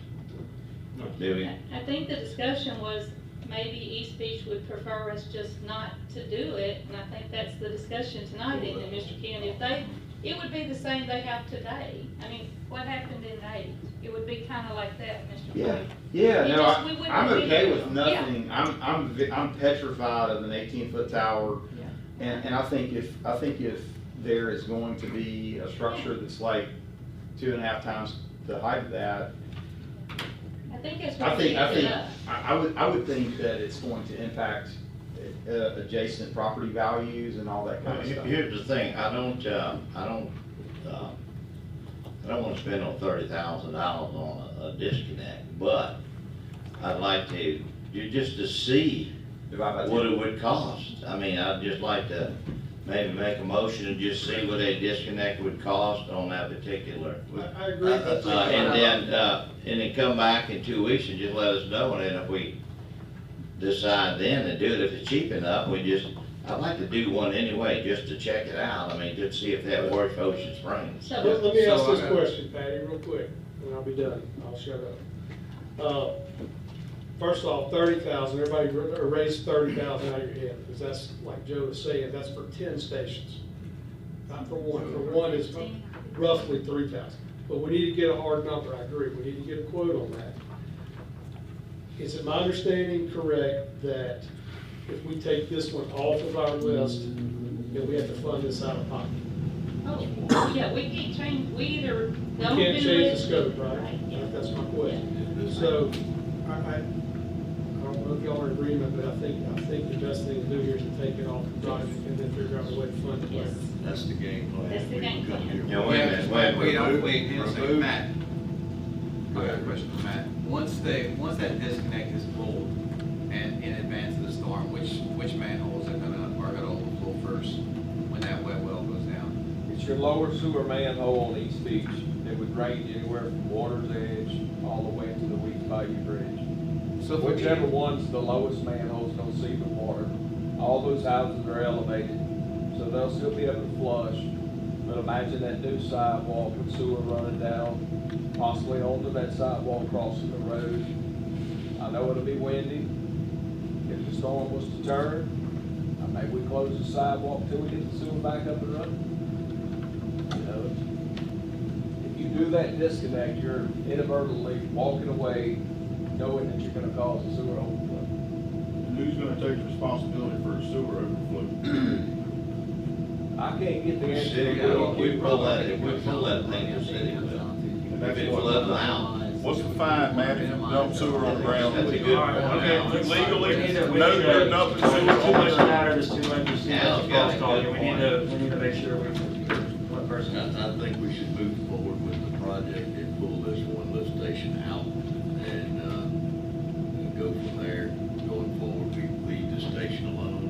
do we? I think the discussion was maybe East Beach would prefer us just not to do it, and I think that's the discussion tonight, isn't it, Mr. Ken? It would be the same they have today. I mean, what happened in 8? It would be kind of like that, Mr. Floyd. Yeah, It no, just- we wouldn't I'm be okay there. with nothing. I'm petrified of an 18-foot tower. Yeah. And I think if there is going to be a structure that's like 2.5 times the height of that, I think it's I would think that it's going to impact adjacent property values and all that kind of stuff. Here's the thing, I don't want to spend on $30,000 on a disconnect, but I'd like to just to see what it would cost. I mean, I'd just like to maybe make a motion and just see what a disconnect would cost on that particular. I agree. And then come back in 2 weeks and just let us know, and then if we decide then to do it, if it's cheap enough, I'd like to do one anyway, just to check it out. I mean, just see if that works for Ocean Springs. Let me ask this question, Patty, real quick, and I'll be done. I'll shut up. First off, 30,000, everybody erase 30,000 out of your head, because that's, like Joe was saying, that's for 10 stations. Not for one. For one is roughly 3,000. But we need to get a hard number, I agree. We need to get a quote on that. Is it my understanding correct that if we take this one off of our list, then we have to fund this out of pocket? Oh, yeah, we can't change, we either We don't can't do change it. the scope, right? Right, yeah. That's my question. So, I don't know if y'all are in agreement, but I think the best thing to do here is to take it off the project and then figure out a way to fund it. Yes. That's the game plan. That's the game plan. Yeah, wait a minute, Wait a Remove. second, Matt. I got a question for Matt. Once that disconnect is pulled and in advance of the storm, which manholes are gonna overflow first when that wet well goes down? It's your lower sewer manhole on East Beach. It would range anywhere from Water's Edge all the way to the Weeks Bayou Bridge. So if Whichever one's the lowest manhole's gonna see the water. All those houses are elevated, so they'll still be able to flush. But imagine that new sidewalk with sewer running down, possibly onto that sidewalk crossing the road. I know it'll be windy. If the storm was to turn, maybe we close the sidewalk till we get the sewer back up and running. You know, if you do that disconnect, you're inadvertently walking away knowing that you're gonna cause a sewer overflow. And who's gonna take responsibility for a sewer overflow? I can't get the The answer. city, we pull that, if we pull that thing, the city will. And that's If it what- floods the house. What's the fine, Matt, if you dump sewer on the ground? That's a good point. Okay, legally, We need no, to- dumping Too sewer on much the matter, there's too much, there's too Yeah, much it's got a cross talk, good we need to make sure we, one person. I think we should move forward with the project and pull this one lift station out and go from there. Going forward, we leave the station alone.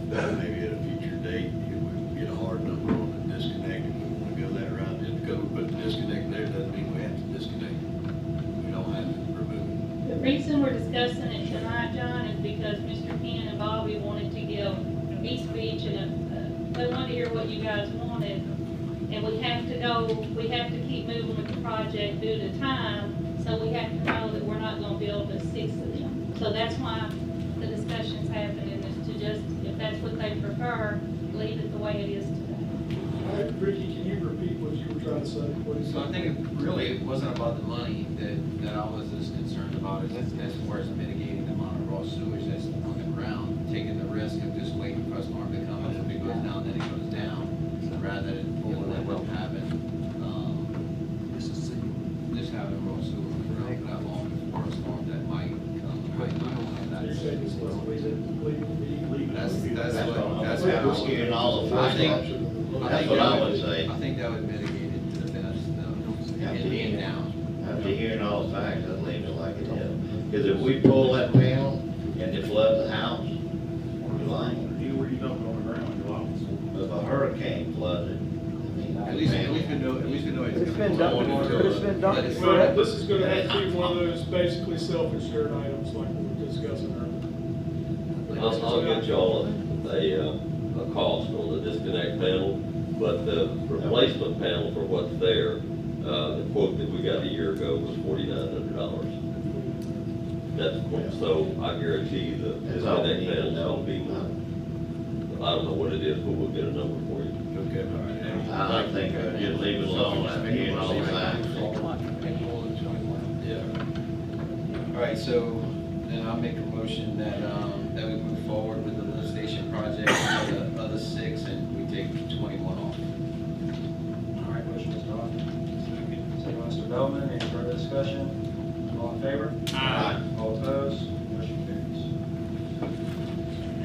Maybe at a future date, if we get a hard number on the disconnect, if we want to go that route, just because we put the disconnect there, doesn't mean we have to disconnect it. We don't have to remove it. The reason we're discussing it tonight, John, is because Mr. Ken and Bobby wanted to give East Beach and they wanted to hear what you guys wanted. And we have to keep moving with the project due to time, so we have to know that we're not gonna be able to six of them. So that's why the discussion's happening, is to just, if that's what they prefer, leave it the way it is today. All right, Ricky, can you repeat what you were trying to say, please? So I think it wasn't about the money that I was as concerned about, as far as mitigating the amount of raw sewage that's on the ground, taking the risk of just waiting for a storm to come, and if it goes down, then it goes down, rather than pulling it and having, just having raw sewage on the ground for that long before a storm that might come, might not. And You're saying it's supposed to leave it. That's how we're scaring all the I think- fire. That's what I would say. I think that would mitigate it to the best, it being down. After hearing all the facts, I'd leave it like it is. Because if we pull that panel and it floods the house, you're lying. Anywhere you dump it on the ground, you're liable. If a hurricane floods it, I mean. At least we know it's. It's been dumped, it's been dumped. Well, this is gonna have to be one of those basically self-insured items like we were discussing earlier. I'll get y'all a cost on the disconnect panel, but the replacement panel for what's there, the quote that we got a year ago was $4,900. That's, so I guarantee the That's all we disconnect need to panel's know. gonna be more. I don't know what it is, but we'll get a number for you. Okay. I think just leave it alone after hearing all the facts. Yeah. All right, so then I'll make a motion that we move forward with the lift station project for the other 6, and we take 21 off. All right, motion is drawn. Second, Mr. Bellman, any further discussion? All in favor? Aye. All opposed? Motion carries.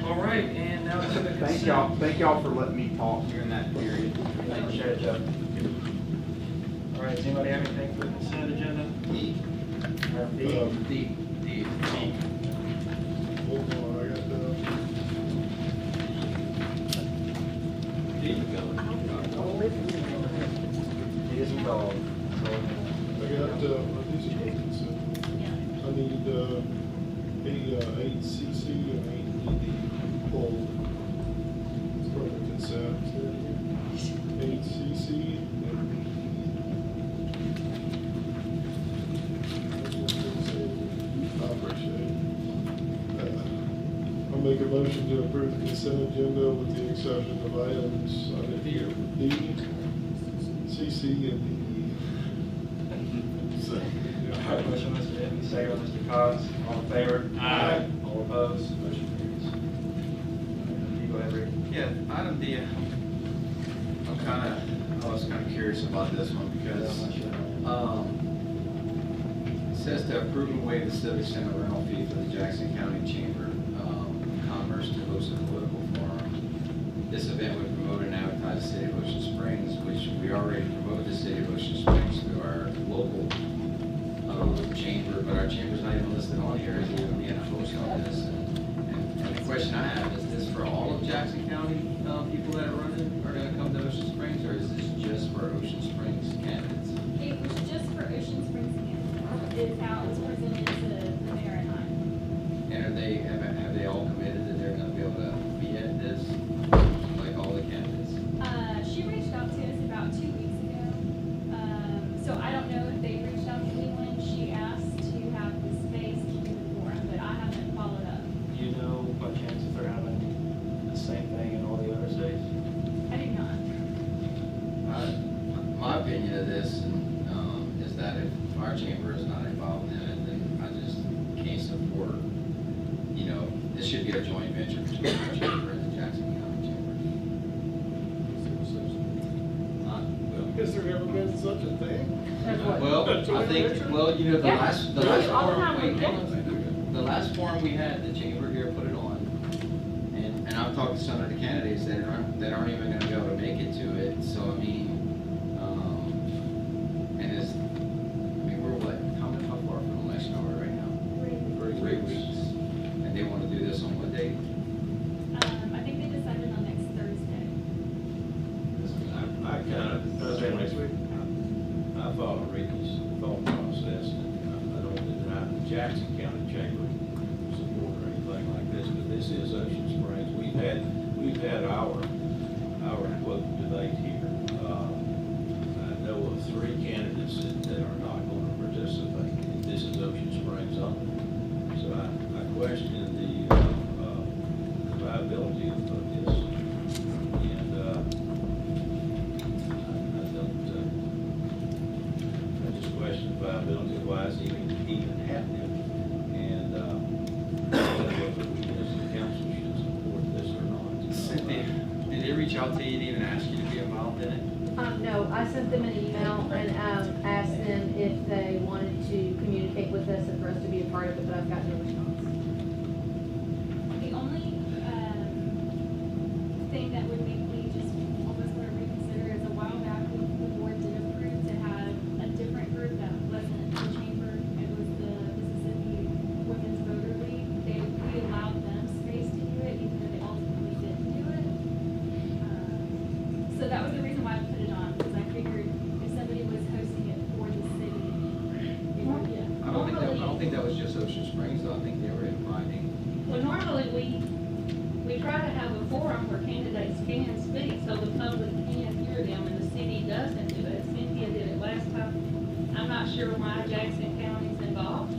All right, and now to the consent. Thank y'all for letting me talk during that period. Appreciate it, Jeff. All right, does anybody have anything for the consent agenda? Item D. D. Hold on, I got D is in dog. these are consent. I need, A8CC and 8DD pulled. It's part of the consent. 8CC and 8DD. I appreciate it. I'll make a motion to approve the consent agenda with the exception of items D, CC, and DE. All right, motion, Mr. Denby, second by Mr. Cox. All in favor? Aye. All opposed? Motion carries. You go ahead, Rick. Yeah, item D, I was kind of curious about this one because, it says to approve and waive the Civic Center rental fee for the Jackson County Chamber of Commerce to host a political forum. This event would promote and advertise the city of Ocean Springs, which we already promote the city of Ocean Springs through our local chamber, but our chamber's not even listed on here as even being a host on this. And the question I have, is this for all of Jackson County people that are gonna come to Ocean Springs, or is this just for Ocean Springs candidates? It was just for Ocean Springs candidates. It's how it was presented to the mayor and I. And have they all committed that they're gonna be able to be at this, like all the candidates? She reached out to us about 2 weeks ago. So I don't know if they reached out to anyone. She asked to have the space to do the forum, but I haven't followed up. Do you know by chance if they're having the same thing in all the other states? I do not. our chamber is not involved in it, then I just can't support, you know, this should be a joint venture between our chamber and the Jackson County Chamber. Has there ever been such a thing? Well, I think, well, you know, the Yeah. last Yeah, all the forum, time wait, we hold get on. The last forum we had, the chamber here put it on, and I've talked to some of the candidates that aren't even gonna be able to make it to it, so I mean, and it's, I mean, we're what, how far from election are we right now? 3 weeks, and they wanna do this on what day? I think they decided on next Thursday. I kind of, I follow Ricky's thought process, and I don't deny the Jackson County Chamber support or anything like this, but this is Ocean Springs. We've had our quote debate here. I know of 3 candidates that are not going to participate. This is Ocean Springs only. So I question the viability of this. And I just question the viability of why it's even happening. And whether we as the council should support this or not. Cynthia, did they reach out to you to even ask you to be involved in it? No, I sent them an email and asked them if they wanted to communicate with us and for us to be a part of it, but I've got no response. The only thing that would make me just almost want to reconsider is a while back, the board did approve to have a different group that wasn't the chamber. It was the Mississippi Women's Voter League. We allowed them space to do it, even though they ultimately didn't do it. So that was the reason why I put it on, because I figured if somebody was hosting it for the city, it would be. I don't think that was just Ocean Springs, though. I think they were inviting. Well, normally we try to have a forum where candidates can speak, so the public can hear them, and the city doesn't do it. Cynthia did it last time. I'm not sure why Jackson County's involved,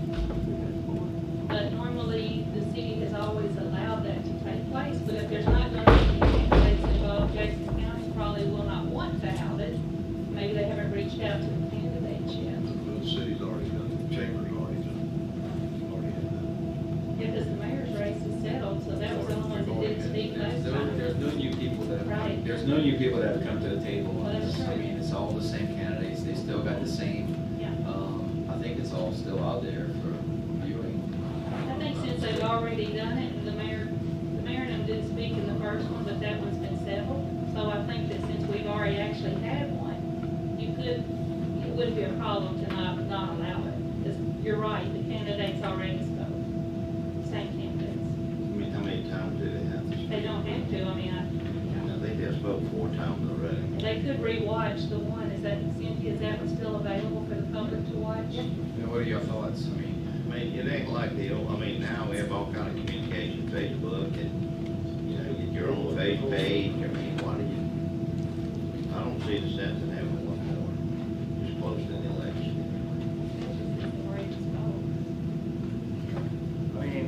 but normally the city has always allowed that to take place. But if there's not going to be candidates involved, Jackson County probably will not want to have it. Maybe they haven't reached out to the candidates yet. Well, the city's already done, the chamber's already done. Yeah, because the mayor's race is settled, so that was the only one that didn't speak last time. There's no new people that have, Right. there's no new people that have come to the table on Well, that's this. I true. mean, it's all the same candidates. They still got the same, Yeah. I think it's all still out there for viewing. I think since they've already done it, and the mayor and them didn't speak in the first one, but that one's been settled. So I think that since we've already actually had one, it wouldn't be a problem to not allow it. Because you're right, the candidates already spoke, same candidates. I mean, how many times do they have to speak? They don't have to, I mean, I think they've spoke 4 times already. they could rewatch the one. Is that, Cynthia, is that one still available for the public to watch? And what are your thoughts? I mean, It ain't like the old, now we have all kind of communication, Facebook, and, you know, your own Facebook page. I mean, why do you, I don't see the sense in having one more, just close to the election. I mean,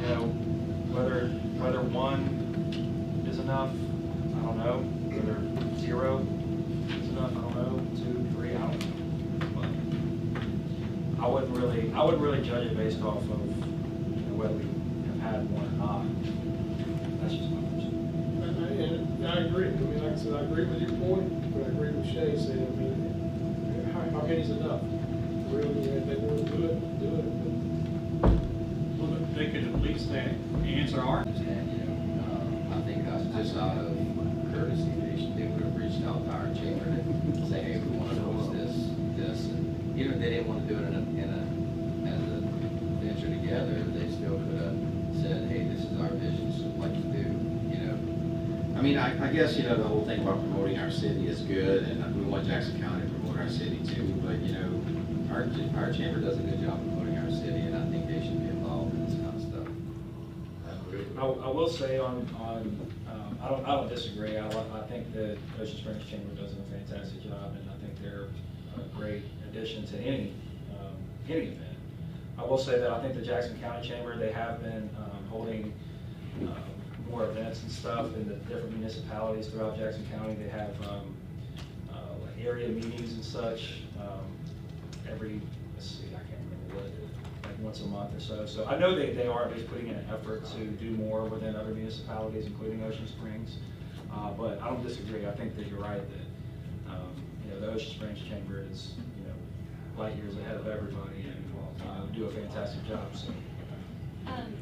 you know, whether 1 is enough, I don't know. Whether 0 is enough, I don't know. 2, 3, I don't know. But I wouldn't really judge it based off of, you know, whether we have had 1 or not. That's just my personal. And I agree. I mean, like I said, I agree with your point, but I agree with Shay saying, I mean, how many's enough? Really, if they want to do it, do it. Well, they could at least answer our. and, you know, I think that's just out of courtesy. They would have reached out to our chamber and say, hey, we want to host this, and even if they didn't want to do it as a venture together, they still could have said, hey, this is our vision, this is what you do, you know. I mean, I guess, you know, the whole thing about promoting our city is good, and we want Jackson County to promote our city too, but, you know, our chamber does a good job promoting our city, and I think they should be involved in this kind of stuff. I will say I don't disagree. I think the Ocean Springs Chamber does a fantastic job, and I think they're a great addition to any event. I will say that I think the Jackson County Chamber, they have been holding more events and stuff in the different municipalities throughout Jackson County. They have like area meetings and such, every, let's see, I can't remember what, like once a month or so. So I know they are at least putting in an effort to do more within other municipalities, including Ocean Springs. But I don't disagree. I think that you're right that, you know, the Ocean Springs Chamber is, you know, light years ahead of everybody and do a fantastic job. So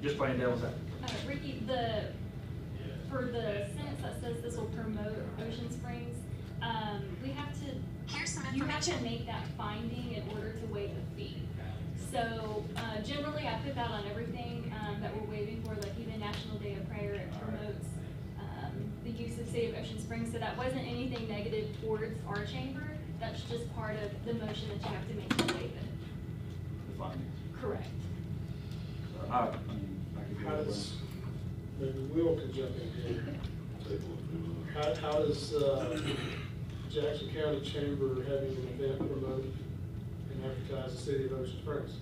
just playing devil's advocate. Ricky, for the sentence that says this will promote Ocean Springs, we have to, you have to make that finding in order to waive the fee. So generally, I put that on everything that we're waiving for, like even National Day of Prayer, it promotes the use of City of Ocean Springs. So that wasn't anything negative towards our chamber. That's just part of the motion that you have to make to waive it. The findings. Correct. I mean, I could do How it. does, maybe Will could jump in here. How does Jackson County Chamber having an event promote and advertise the City of Ocean Springs?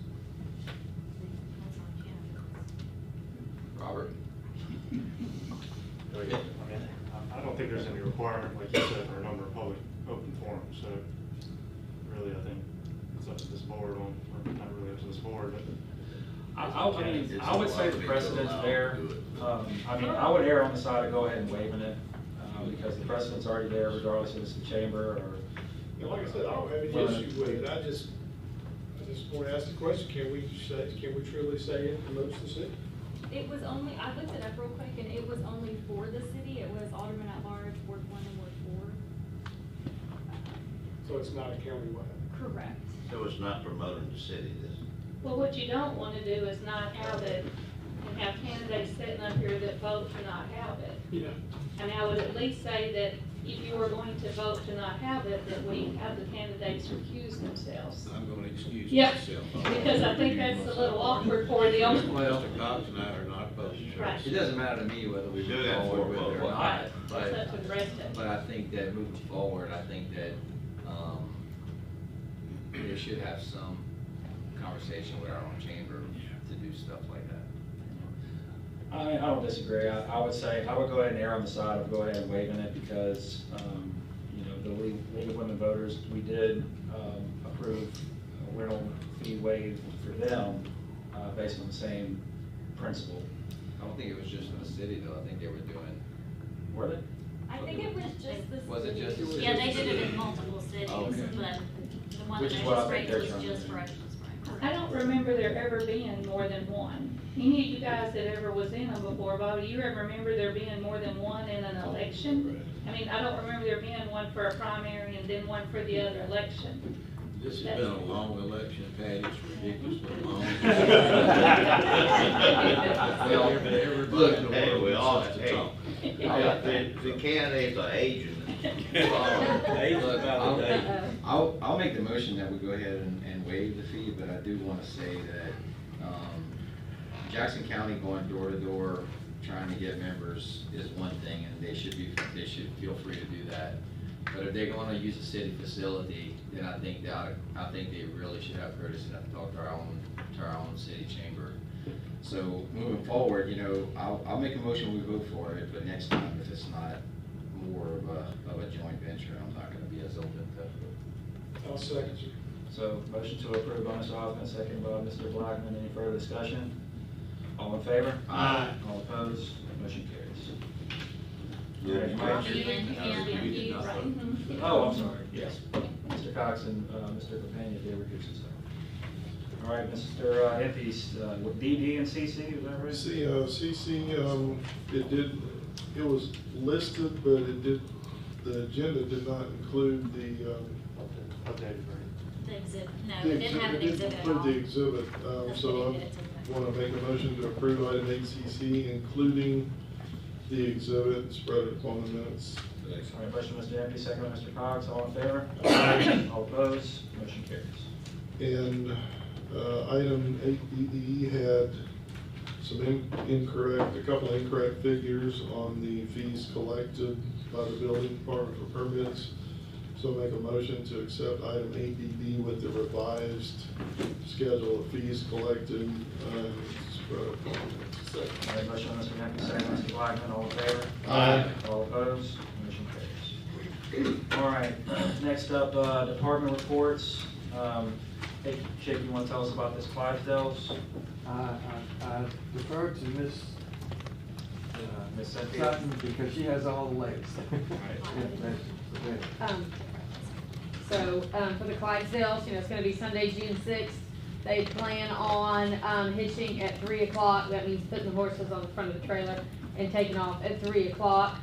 Robert? I don't think there's any requirement, like you said, for a number of public open forums, so really, I think it's up to this board on, or not really up to this board, but. I would say the precedent's there. I mean, I would err on the side of go ahead and waiving it, because the precedent's already there regardless if it's the chamber or. You know, like I said, I don't have any issue with it. I just want to ask the question, can we truly say it promotes the city? It was only, I looked it up real quick, and it was only for the city. It was Aldermen at Large, Ward 1 and Ward 4. So it's not a countywide? Correct. So it's not promoting the city, this. Well, what you don't want to do is not have it and have candidates sitting up here that vote to not have it. Yeah. And I would at least say that if you were going to vote to not have it, that we have the candidates recuse themselves. I'm gonna excuse Yep, myself. because I think that's a little awkward for them. Mr. Cox and I are not opposed to Right. It doesn't matter to me whether we Do move that forward for with it or vote. not, Right. but, That's up to the rest of them. but I think that moving forward, I think that, we should have some conversation with our own chamber to do stuff like that. I don't disagree. I would say, I would go ahead and err on the side of go ahead and waiving it because, you know, the League of Women Voters, we did approve a rental fee waive for them based on the same principle. I don't think it was just in the city though, I think they were doing. Were they? I think it was just the. Was it just the city? Yeah, they did it in multiple cities, Oh, okay. but the one Which in is what I Ocean think Springs they're was trying to just do. for Ocean Springs. I don't remember there ever being more than one. Any of you guys that ever was in them before, Bobby, you ever remember there being more than one in an election? I mean, I don't remember there being one for a primary and then one for the other election. This has been a long election, Patty, it's ridiculously long. Look, Everybody in the hey, world we all, decides to hey, talk. the candidates are aging. Look, I'll make the motion that we go ahead and waive the fee, but I do want to say that Jackson County going door to door, trying to get members is one thing, and they should feel free to do that. But if they're going to use a city facility, then I think they really should have courtesy enough to talk to our own city chamber. So moving forward, you know, I'll make a motion, we vote for it, but next time, if it's not more of a joint venture, I'm not going to be as open to. I'll second you. So motion to approve by Mr. Hoffman, second by Mr. Blackman. Any further discussion? All in favor? Aye. All opposed? Motion carries. Yeah. All right, Bobby Mike. and you, right? Oh, I'm sorry, yes. Mr. Cox and Mr. Papania did recuse themselves. All right, Mr. Hippies, with DD and CC, is that right? CC, it was listed, but the agenda did not include the, The exhibit, no, it didn't have an exhibit at all. include the exhibit, That's so what I they did, it's in want to make a motion to approve item 8CC, including the exhibit, spread it upon the minutes. All right, motion, Mr. Hippies, second by Mr. Cox, all in favor? Aye. All opposed? Motion carries. And item 8DE had some a couple incorrect figures on the fees collected by the building department for permits. So make a motion to accept item 8DB with the revised schedule of fees collected, spread upon the minutes. All right, motion, Mr. Hippies, second by Mr. Blackman, all in favor? Aye. All opposed? Motion carries. All right, next up, department reports. Hey, Chick, you want to tell us about this Clydesdales? I defer to Miss Miss Cynthia? Sutton because she has all the latest. For the Clydesdales, it's gonna be Sunday, June 6th. They plan on, hitching at 3 o'clock. That means putting the horses on the front of the trailer and taking off at 3 o'clock.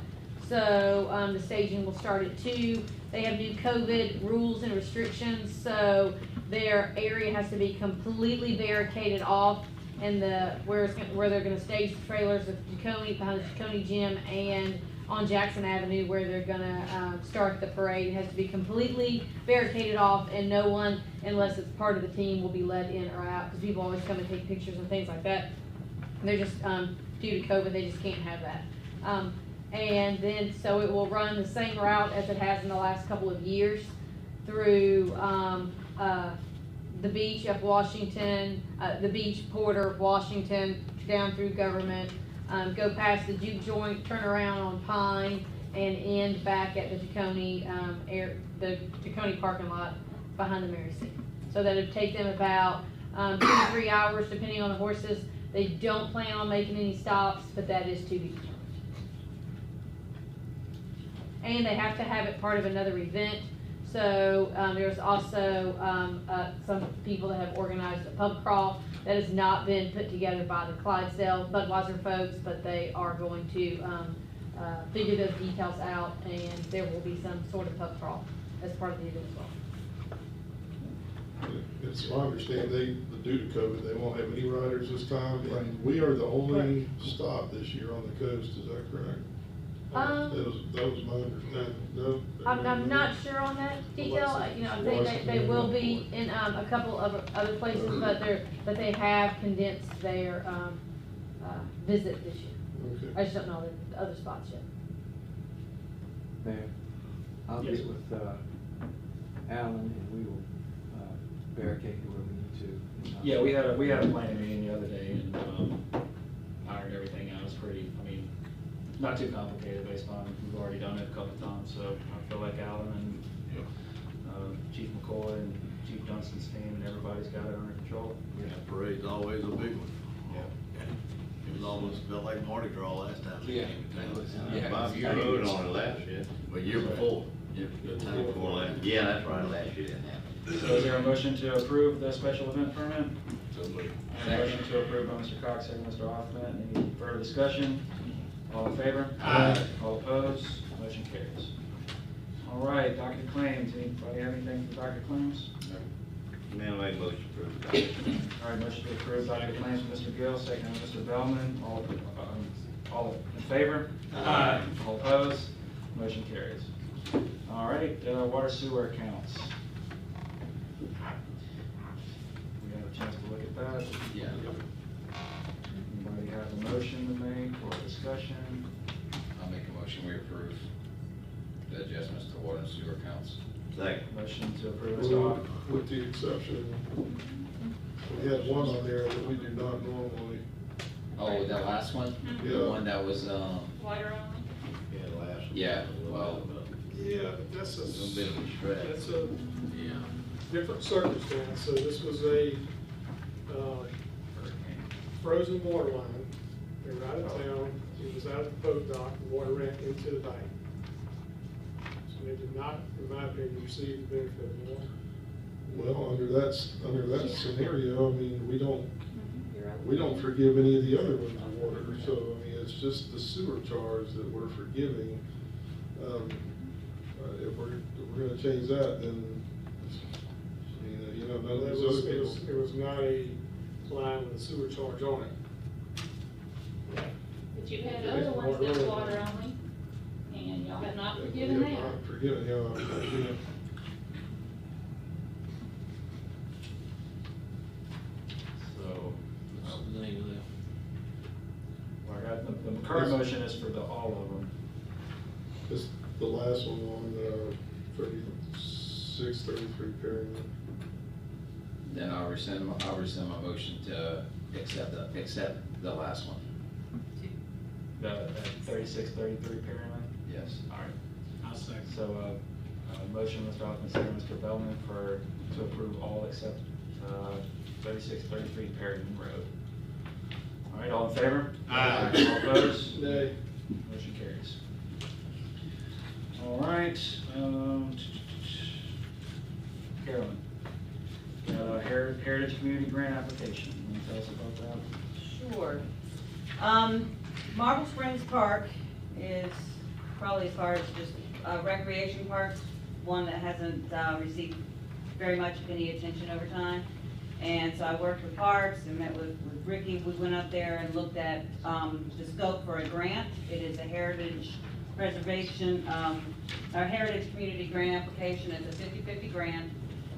So, the staging will start at 2. They have new COVID rules and restrictions, so their area has to be completely barricaded off, and where they're gonna stage the trailers at Jaconi, behind the Jaconi gym, and on Jackson Avenue where they're gonna start the parade. It has to be completely barricaded off, and no one, unless it's part of the team, will be let in or out, because people always come and take pictures and things like that. They're just, due to COVID, they just can't have that. And then, so it will run the same route as it has in the last couple of years through the beach of Washington, the beach, Porter, Washington, down through Government, go past the juke joint, turn around on Pine, and end back at the Jaconi, the Jaconi parking lot behind the Mary C. So that it'd take them about 2 to 3 hours, depending on the horses. They don't plan on making any stops, but that is to be determined. And they have to have it part of another event. So there's also some people that have organized a pub crawl that has not been put together by the Clydesdale Budweiser folks, but they are going to figure those details out, and there will be some sort of pub crawl as part of the event as well. It's my understanding, due to COVID, they won't have any riders this time, and we are the only stop this year on the coast, is that correct? That was my understanding, no? I'm not sure on that detail, I think they will be in a couple of other places, but they have condensed their visit this year. Okay. I just don't know the other spots yet. Mayor, I'll Yes. get with Alan and we will barricade where we need to. Yeah, we had a planning meeting the other day, and ironed everything out. It's pretty, not too complicated based on, we've already done it a couple of times, so I feel like Alan and Chief McCoy and Chief Dunstan's team and everybody's got it under control. Yeah, parade's always a big one. Yeah. It was almost, felt like Mardi Gras last time we Yeah. came to town. Yeah, Bob, you rode on it last year. Well, year before, the time before last. Yeah, that's right, last year didn't happen. So is there a motion to approve the special event permit? So moved. And a motion to approve by Mr. Cox, second Mr. Hoffman. Any further discussion? All in favor? Aye. All opposed? Motion carries. All right, docket claims. Anybody have anything for docket claims? Now make motion for the All right, motion to approve docket claims from Mr. Gill, second by Mr. Bellman. All in favor? Aye. All opposed? Motion carries. All right, water sewer accounts. We have a chance to look at that. Yeah. Anybody have a motion to make or discussion? I'll make a motion, we approve the adjustments to water and sewer accounts. second. Motion to approve, Mr. Hoffman. With the exception, we had one on there that we do not normally. Oh, that last one? Yeah. The one that was, Water only? Yeah, last. yeah, well, Yeah, but that's A little bit of a stretch. that's a yeah. different circumstance. So this was a frozen water line. They were out of town. It was out of the boat dock. The water ran into the bank. So they did not, in my opinion, receive the benefit of the water. Well, under that scenario, we don't forgive any of the other ones of water, so, it's just the sewer charge that we're forgiving. If we're gonna change that, then, none of Well, these it was, other it was, people. it was not a line with a sewer charge on it. But you had other ones that were water only, and y'all have not forgiven We have that. not forgiven, So, well, I got, the current motion is for all of them. This, the last one on 3633 Perryman. Then I'll rescind my motion to accept the last one. The 3633 Perryman? Yes. All right. I'll second. So, motion, Mr. Hoffman, second, Mr. Bellman, to approve all except 3633 Perryman Road. All right, all in favor? Aye. All opposed? Nay. Motion carries. All right, Carolyn, Heritage Community Grant application. Can you tell us about that? Sure. Marble Springs Park is probably, as far as just recreation parks, one that hasn't received very much of any attention over time. And so I worked with Parks and met with Ricky. We went up there and looked at the scope for a grant. It is a heritage preservation, our heritage community grant application. It's a 50-50 grant.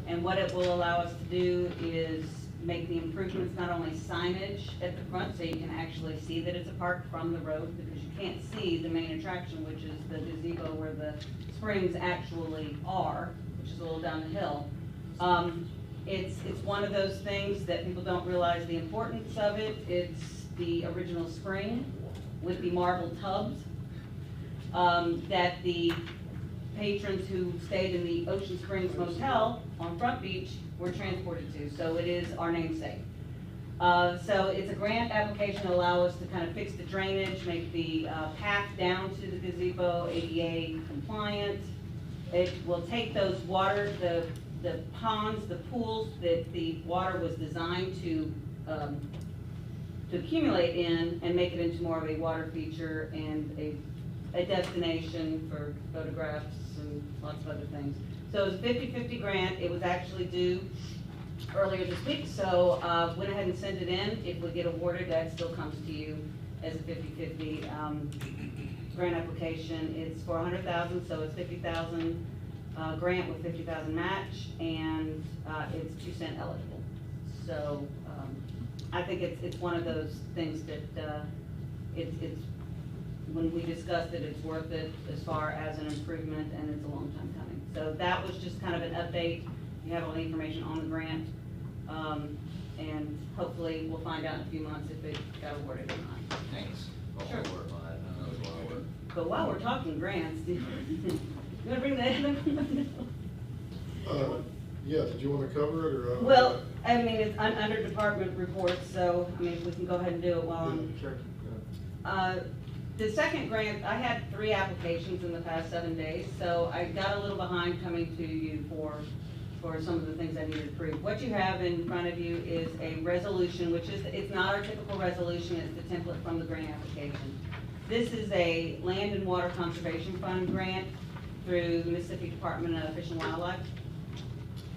And what it will allow us to do is make the improvements, not only signage at the front, so you can actually see that it's a park from the road, because you can't see the main attraction, which is the gazebo where the springs actually are, which is a little down the hill. It's one of those things that people don't realize the importance of it. It's the original spring with the marble tubs that the patrons who stayed in the Ocean Springs Motel on Front Beach were transported to. So it is our namesake. So it's a grant application to allow us to kind of fix the drainage, make the path down to the gazebo ADA compliant. It will take those water, the ponds, the pools that the water was designed to accumulate in, and make it into more of a water feature and a destination for photographs and lots of other things. So it was a 50-50 grant. It was actually due earlier this week, so went ahead and sent it in. If we get awarded, that still comes to you as a 50-50 grant application. It's for $100,000, so it's $50,000 grant with $50,000 match, and it's 2 cent eligible. So I think it's one of those things that it's when we discussed it, it's worth it as far as an improvement, and it's a long time coming. So that was just kind of an update. You have all the information on the grant, and hopefully we'll find out in a few months if it got awarded or not. Thanks. Sure. Work on it. I know it's a lot of work. But while we're talking grants, you want to bring that up? Yeah, did you want to cover it, or? Well, I mean, it's under department reports, so, I mean, if we can go ahead and do it while I'm. Sure. The second grant, I had 3 applications in the past 7 days, so I got a little behind coming to you for some of the things I needed approved. What you have in front of you is a resolution, which is, it's not our typical resolution, it's the template from the grant application. This is a Land and Water Conservation Fund grant through the Mississippi Department of Fish and Wildlife.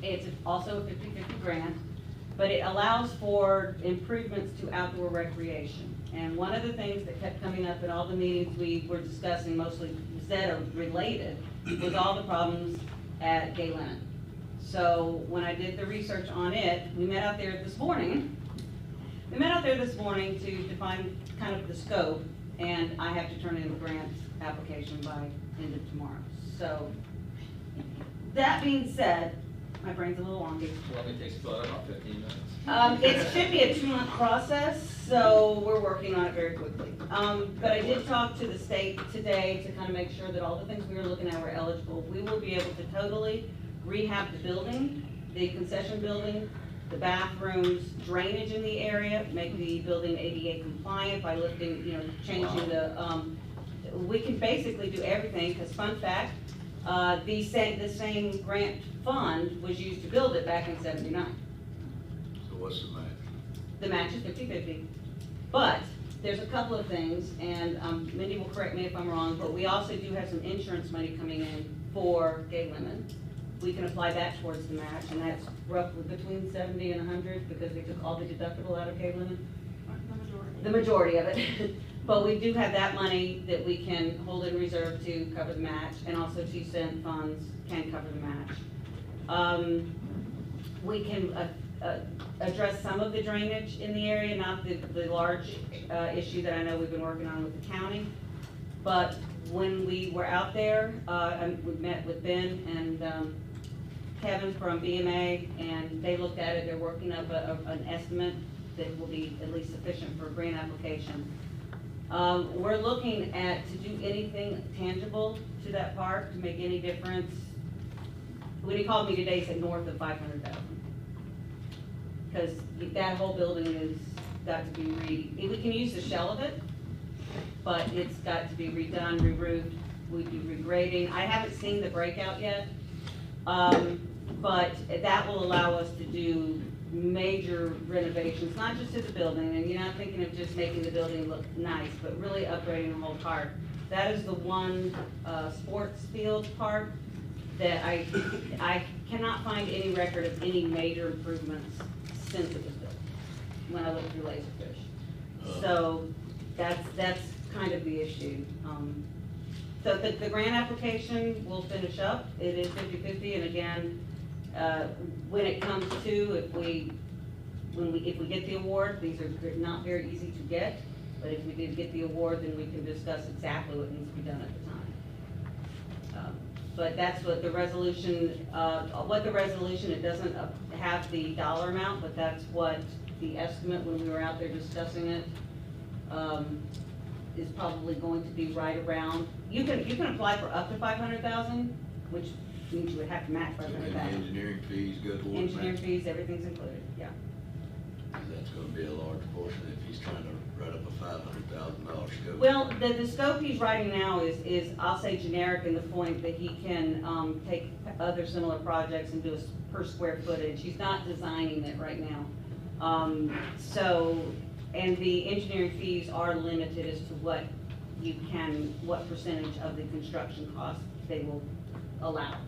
It's also a 50-50 grant, but it allows for improvements to outdoor recreation. And one of the things that kept coming up at all the meetings we were discussing, mostly Zeta related, was all the problems at Gay Linen. So when I did the research on it, we met out there this morning. We met out there this morning to define kind of the scope, and I have to turn in the grant application by end of tomorrow. So that being said, my brain's a little wonky. Well, it takes about 15 minutes. It should be a 2-month process, so we're working on it very quickly. But I did talk to the state today to kind of make sure that all the things we were looking at were eligible. We will be able to totally rehab the building, the concession building, the bathrooms, drainage in the area, make the building ADA compliant by lifting, changing the, we can basically do everything, because fun fact, the same grant fund was used to build it back in '79. So what's the match? The match is 50-50, but there's a couple of things, and Mindy will correct me if I'm wrong, but we also do have some insurance money coming in for Gay Lemon. We can apply that towards the match, and that's roughly between 70 and 100, because they took all the deductible out of Gay Lemon. The majority of it. But we do have that money that we can hold in reserve to cover the match, and also 2 cent funds can cover the match. We can address some of the drainage in the area, not the large issue that I know we've been working on with the county. But when we were out there, we met with Ben and Kevin from BMA, and they looked at it. They're working up an estimate that will be at least sufficient for a grant application. We're looking at to do anything tangible to that park, to make any difference. When he called me today, he said north of 500,000. Because that whole building has got to be we can use the shell of it, but it's got to be redone, re-roofed, we'd be regrading. I haven't seen the breakout yet, but that will allow us to do major renovations, not just to the building, and you're not thinking of just making the building look nice, but really upgrading the whole park. That is the one sports field park that I cannot find any record of any major improvements since it was built, when I looked through Laserfish. So that's kind of the issue. So the grant application will finish up. It is 50-50, and again, when it comes to, if we get the award, these are not very easy to get, but if we did get the award, then we can discuss exactly what needs to be done at the time. But that's what the resolution, it doesn't have the dollar amount, but that's what the estimate when we were out there discussing it, is probably going to be right around, you can apply for up to 500,000, which means you would have to match 500,000. Engineering fees go towards that? Engineering fees, everything's included, yeah. That's gonna be a large portion if he's trying to write up a $500,000 scope. Well, the scope he's writing now is, I'll say generic in the point that he can, take other similar projects and do a per square footage. He's not designing it right now. And the engineering fees are limited as to what percentage of the construction cost they will allow.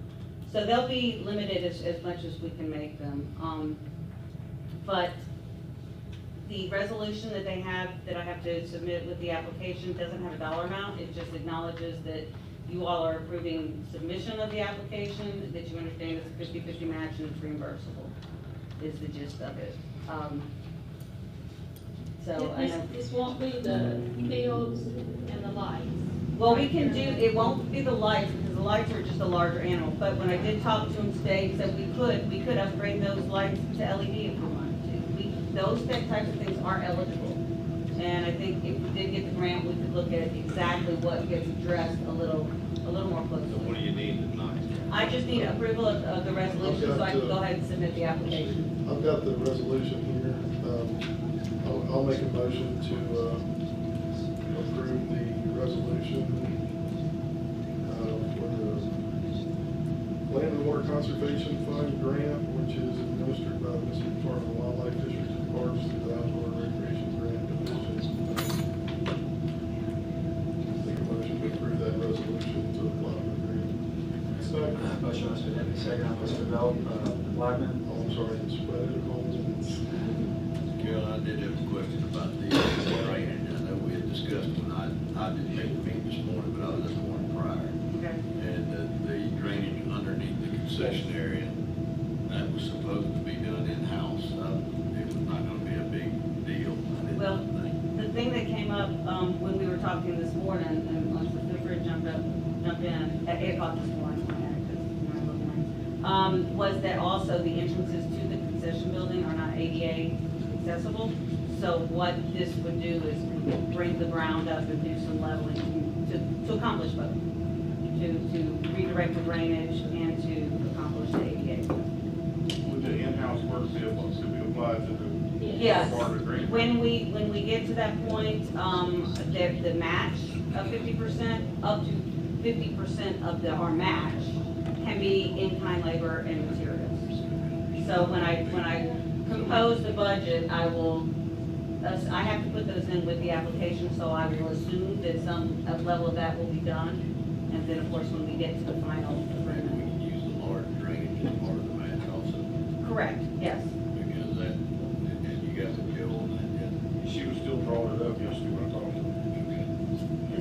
So they'll be limited as much as we can make them. But the resolution that they have, that I have to submit with the application, doesn't have a dollar amount. It just acknowledges that you all are approving submission of the application, that you understand it's a 50-50 match and it's reimbursable, is the gist of it. So I know. This won't be the fields and the lights. Well, we can do, it won't be the lights, because the lights are just a larger animal, but when I did talk to him today, he said we could upgrade those lights to LED if we wanted to. Those types of things are eligible. And I think if we did get the grant, we could look at exactly what gets addressed a little more closely. So what do you need tonight? I just need approval of the resolution so I can go ahead and submit the application. I've got the resolution here. I'll make a motion to approve the resolution for the Land and Water Conservation Fund grant, which is administered by the Mississippi Department of Wildlife, Fisheries and Parks through the Outdoor Recreation Grant Division. Make a motion to approve that resolution to apply for the grant. Motion, Mr. Henry, second, Mr. Bell, Blackman. Oh, I'm sorry, Mr. President. Carol, I did have a question about the drainage. I know we had discussed when I didn't make the meeting this morning, but I was this morning prior. Okay. And the drainage underneath the concession area, that was supposed to be done in-house. It was not gonna be a big deal. Well, the thing that came up when we were talking this morning, and once the Fifrid jumped in at 8 o'clock this morning, was that also the entrances to the concession building are not ADA accessible. So what this would do is bring the ground up and do some leveling to accomplish both, to redirect the drainage and to accomplish the ADA. Would the in-house work be able to be applied to the Yes, part of the grant? when we get to that point, the match of 50%, up to 50% of our match can be in-kind labor and materials. So when I compose the budget, I have to put those in with the application, so I will assume that some level of that will be done. And then, of course, when we get to the final agreement. We can use the large drainage as part of the match also. Correct, yes. Because that, and you got the bill on that yet? She was still drawing it up yesterday when I talked to her.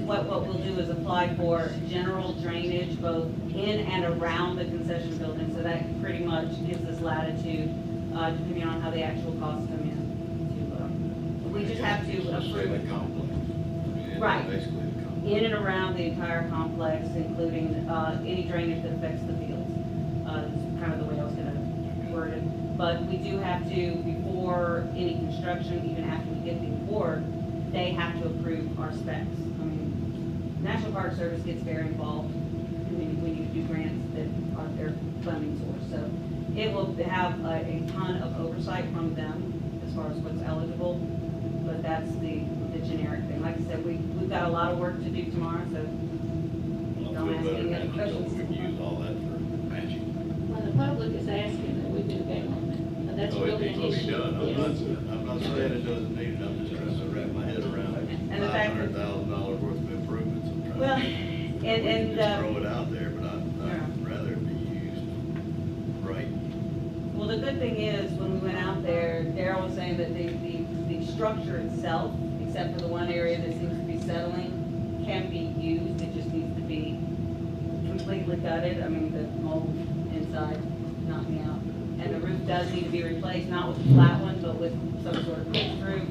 What we'll do is apply for general drainage both in and around the concession building, so that pretty much gives us latitude, depending on how the actual costs come in. We just have to approve it. Right. Basically the complex. In and around the entire complex, including any drainage that affects the fields. It's kind of the way I was gonna word it. But we do have to, before any construction, even after we get the award, they have to approve our specs. I mean, National Park Service gets very involved when you do grants that are their funding source. So it will have a ton of oversight from them as far as what's eligible, but that's the generic thing. Like I said, we've got a lot of work to do tomorrow, so don't ask any other questions. We can use all that for matching. Well, the public is asking that we do that on that, and that's So it really an needs to be issue. done. Yes. I'm not saying it doesn't need it, I'm just trying to wrap my head around And the fact that- $500,000 worth of improvements. I'm trying Well, to and just throw it out there, but I'd rather it be used right. well, the good thing is, when we went out there, Daryl was saying that the structure itself, except for the one area that seems to be settling, can be used. It just needs to be completely gutted. I mean, the mold inside knocked me out. And the roof does need to be replaced, not with a flat one, but with some sort of pitched roof.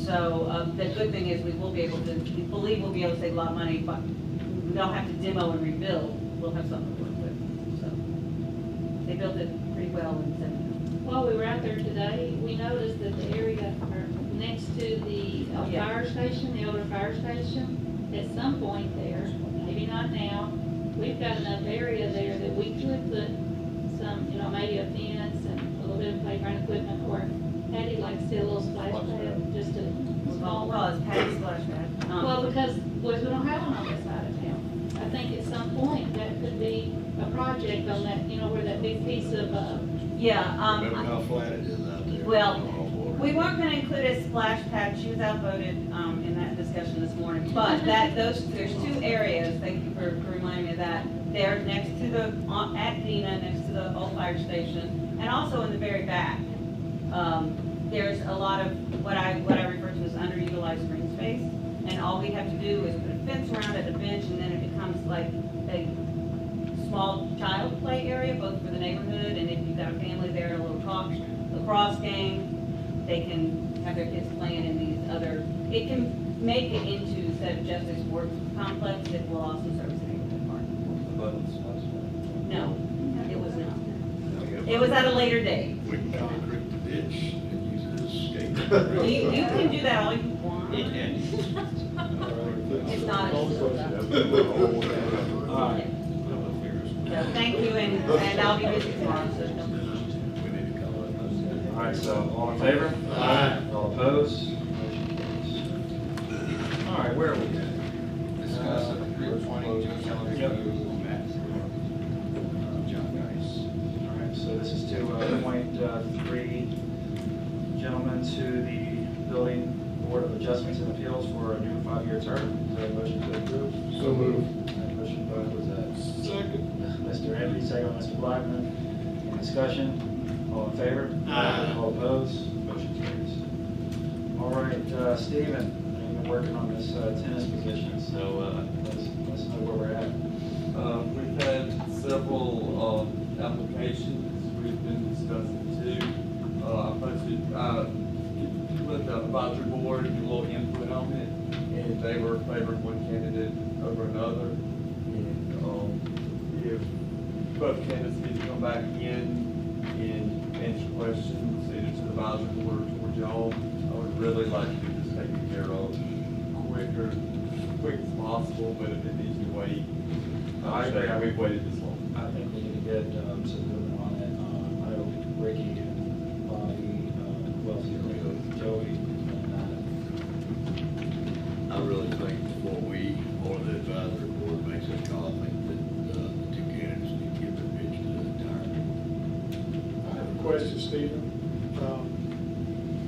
So the good thing is we believe we'll be able to save a lot of money, but we don't have to demo and rebuild. We'll have something to work with. So they built it pretty well and sent it. While we were out there today, we noticed that the area next to the fire station, the older fire station, at some point there, maybe not now, we've got enough area there that we could put some, maybe a fence and a little bit of playground equipment, or Patty likes to see a little splash pad, just a small one. Well, it's Patty's splash pad. Well, because we don't have one on this side of town. I think at some point that could be a project on that, where that big piece of, Remember how flat it is out there? Well, we weren't gonna include a splash pad. She was outvoted, in that discussion this morning. But there's two areas, thank you for reminding me of that. They're next to at Dina, next to the old fire station, and also in the very back. There's a lot of what I refer to as underutilized green space. And all we have to do is put a fence around it, a bench, and then it becomes like a small child play area, both for the neighborhood, and if you've got a family there, a little lacrosse game, they can have their kids playing in these other, it can make it into, instead of just a sports complex, it will also serve as a neighborhood park. No, it was not. It was at a later date. We can concrete the ditch and use it as skate. You can do that all you want. It's not. All right. So thank you, and I'll be busy tomorrow, so don't. All right, so all in favor? Aye. All opposed? Motion carries. All right, where are we at? Discuss appointing Joe Keller Yep. to Matt. All right, so this is to appoint three gentlemen to the Building Board of Adjustments and Appeals for a new 5-year term. Is there a motion to approve? So moved. Motion by, was that Second. Mr. Henry, second by Mr. Blackman. Any discussion? All in favor? Aye. All opposed? Motion carries. All right, Stephen, you've been working on this tennis position, so let's know where we're at. We've had several applications we've been discussing too. I let the advisory board get a little input on it, and they were favoring one candidate over another. And if both candidates need to come back in and answer questions, either to the advisory board or y'all, I would really like to get this taken care of quick as possible, but if it needs to wait, I agree. we've waited this long. I think we need to get some movement on it. I know Ricky and Bobby, who else here? Joey. I really think before we or the advisory board makes a call, I think that the two candidates need to give their pitch to the entire. I have a question, Stephen.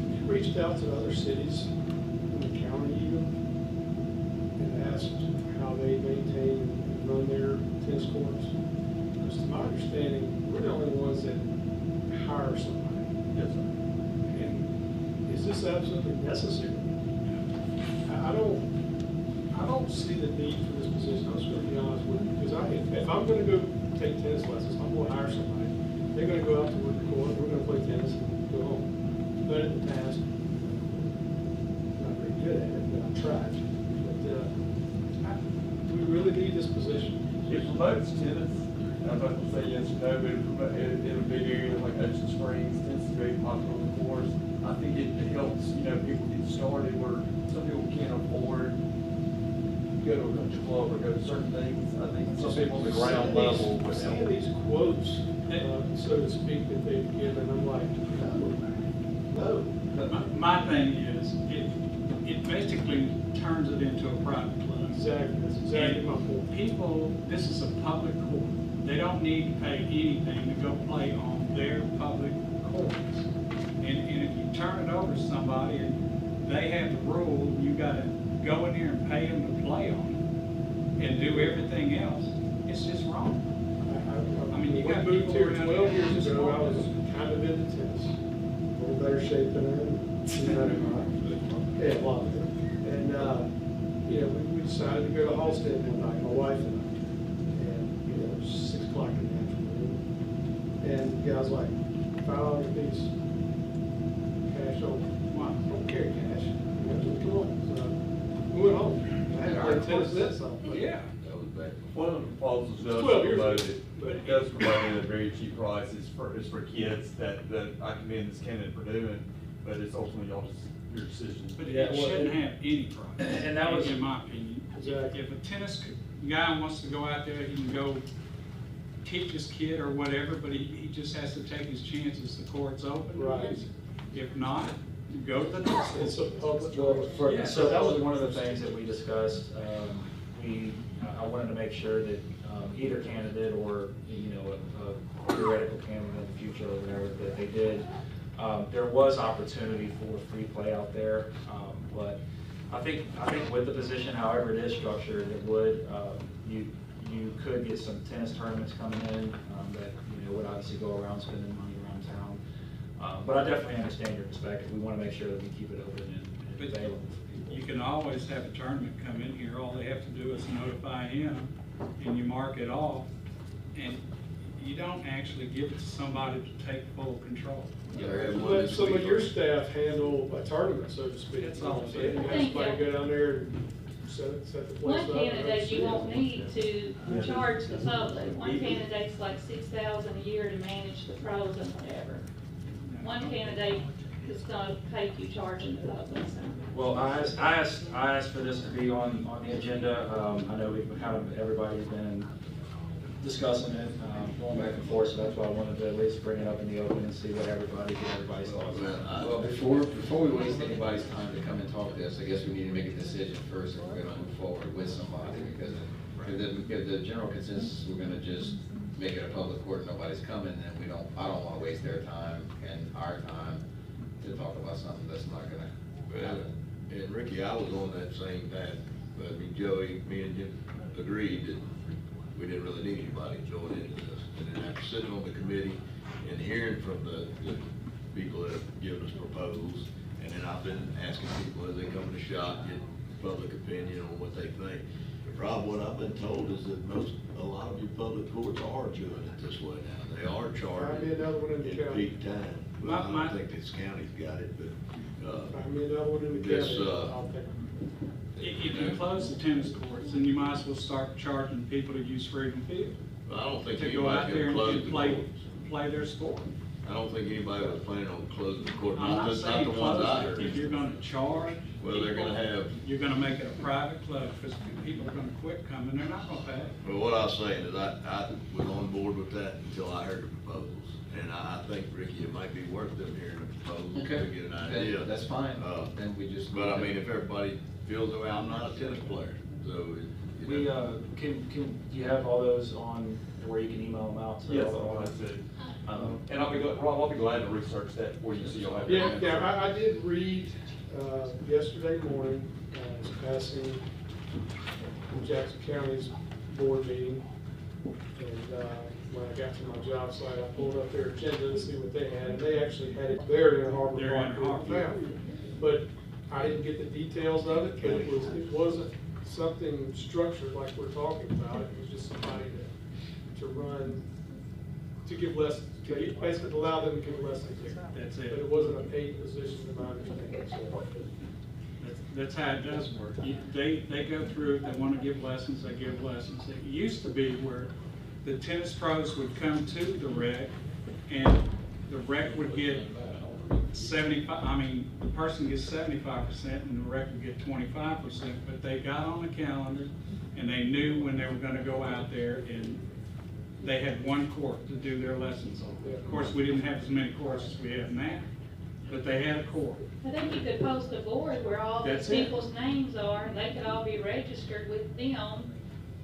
You reached out to other cities in the county even and asked how they maintain and run their tennis courts? Because to my understanding, we're the only ones that hire somebody. Yes, sir. And is this absolutely necessary? I don't see the need for this position. I'm just going to be honest with you, because if I'm going to go take tennis lessons, I'm going to hire somebody. They're going to go out to the court, we're going to play tennis and go home. But in the past, I'm not very good at it, but I tried. But we really need this position. It promotes tennis. I'm not going to say yes or no, but it'll be areas like Ocean Springs. Tennis is very popular on the course. I think it helps, people get started where some people can't afford to go to a country club or go to certain things. I think some people on the ground level would Some of help. these quotes, so to speak, that they've given, I'm like, no. My thing is, it basically turns it into a private club. Exactly, that's exactly And my point. people, this is a public court. They don't need to pay anything to go play on their public courts. And if you turn it over to somebody and they have the rule, you gotta go in there and pay them to play on it and do everything else, it's just wrong. I mean, you got We moved people here around 12 here years just ago, I walking. was kind of into tennis. A little better shape than I am. Yeah, a lot of it. And, we decided to go to Halstead one night, my wife and I. And, it was 6 o'clock in the afternoon. And the guy's like, $5 a piece. Cash on. Well, I don't carry cash. Come on. So we went home. I had to play tennis then, so. Yeah. That was back. One of the proposals does 12 years promote ago. it, but it does promote it at a very cheap price. It's for kids that I commend this candidate for doing, but it's ultimately your decision. But Yeah, it well, shouldn't have any price. And that was- in my opinion. Exactly. If a tennis guy wants to go out there, he can go teach his kid or whatever, but he just has to take his chances. The court's open. Right. If not, go to the next. It's a public. Yeah. So that was one of the things that we discussed. I wanted to make sure that either candidate or, a theoretical candidate in the future or whatever, that they did. There was opportunity for free play out there, but I think with the position, however it is structured, it would, you could get some tennis tournaments coming in that, would obviously go around spending money around town. But I definitely understand your perspective. We want to make sure that we keep it open and available for people. You can always have a tournament come in here. All they have to do is notify him and you mark it off. And you don't actually give it to somebody to take full control. Let some of your staff handle a tournament, so to speak. That's all I'm You saying. have somebody go down there and set the place One up. candidate, you won't need to charge the public. One candidate's like $6,000 a year to manage the pros and whatever. One candidate is gonna pay you charging the public, so. Well, I asked for this to be on the agenda. I know we've everybody's been discussing it, going back and forth, so that's why I wanted to at least bring it up in the open and see what everybody's thoughts. Well, before we waste anybody's time to come and talk to us, I guess we need to make a decision first if we're gonna move forward with somebody, because if the general consensus is we're gonna just make it a public court and nobody's coming, then I don't wanna waste their time and our time to talk about something that's not gonna happen. And Ricky, I was on that same path, but Joey, me and Jim agreed that we didn't really need anybody joining into this. And then after sitting on the committee and hearing from the people that have given us proposals, and then I've been asking people as they come to shop, get public opinion on what they think. The problem, what I've been told is that a lot of your public courts are doing it this way now. They are Find me charging another one in the in county. peak time. Well, I don't think this county's got it, but, Find me another one in the this, county. I'll take it. If you close the tennis courts, then you might as well start charging people to use Freedom Field. I don't think To go out anybody's there gonna close and the play, courts. play their sport. I don't think anybody was planning on closing the court, I'm not not saying the ones I close it. If you're heard. gonna charge. Well, they're people, gonna have, You're gonna make it a private club, because people are gonna quit coming, they're not gonna pay. well, what I was saying is I was on board with that until I heard the proposals. And I think, Ricky, it might be worth them hearing the proposals to Okay. get an Then idea. that's fine. Then we just. But I mean, if everybody feels that way, I'm not a tennis player, so. We, can you have all those on where you can email them out? Yes, that's it. And I'll be glad to research that for you, so you'll have. Yeah, I did read, yesterday morning, it's passing in Jackson County's board meeting. And, when I got to my job site, I pulled up their agenda to see what they had, and they actually had it there in Harbor They're in Park Harbor. now. But I didn't get the details of it, but it wasn't something structured like we're talking about. It was just somebody to run, to give lessons, to basically allow them to give lessons there. That's it. But it wasn't a paid position in my understanding, so. That's how it does work. They go through, they want to give lessons, they give lessons. It used to be where the tennis pros would come to the rec, and the rec would get the person gets 75% and the record get 25%, but they got on the calendar and they knew when they were gonna go out there, and they had one court to do their lessons on. Of course, we didn't have as many courts as we have now, but they had a court. I think you could post a board where all these That's it. people's names are, and they could all be registered with them,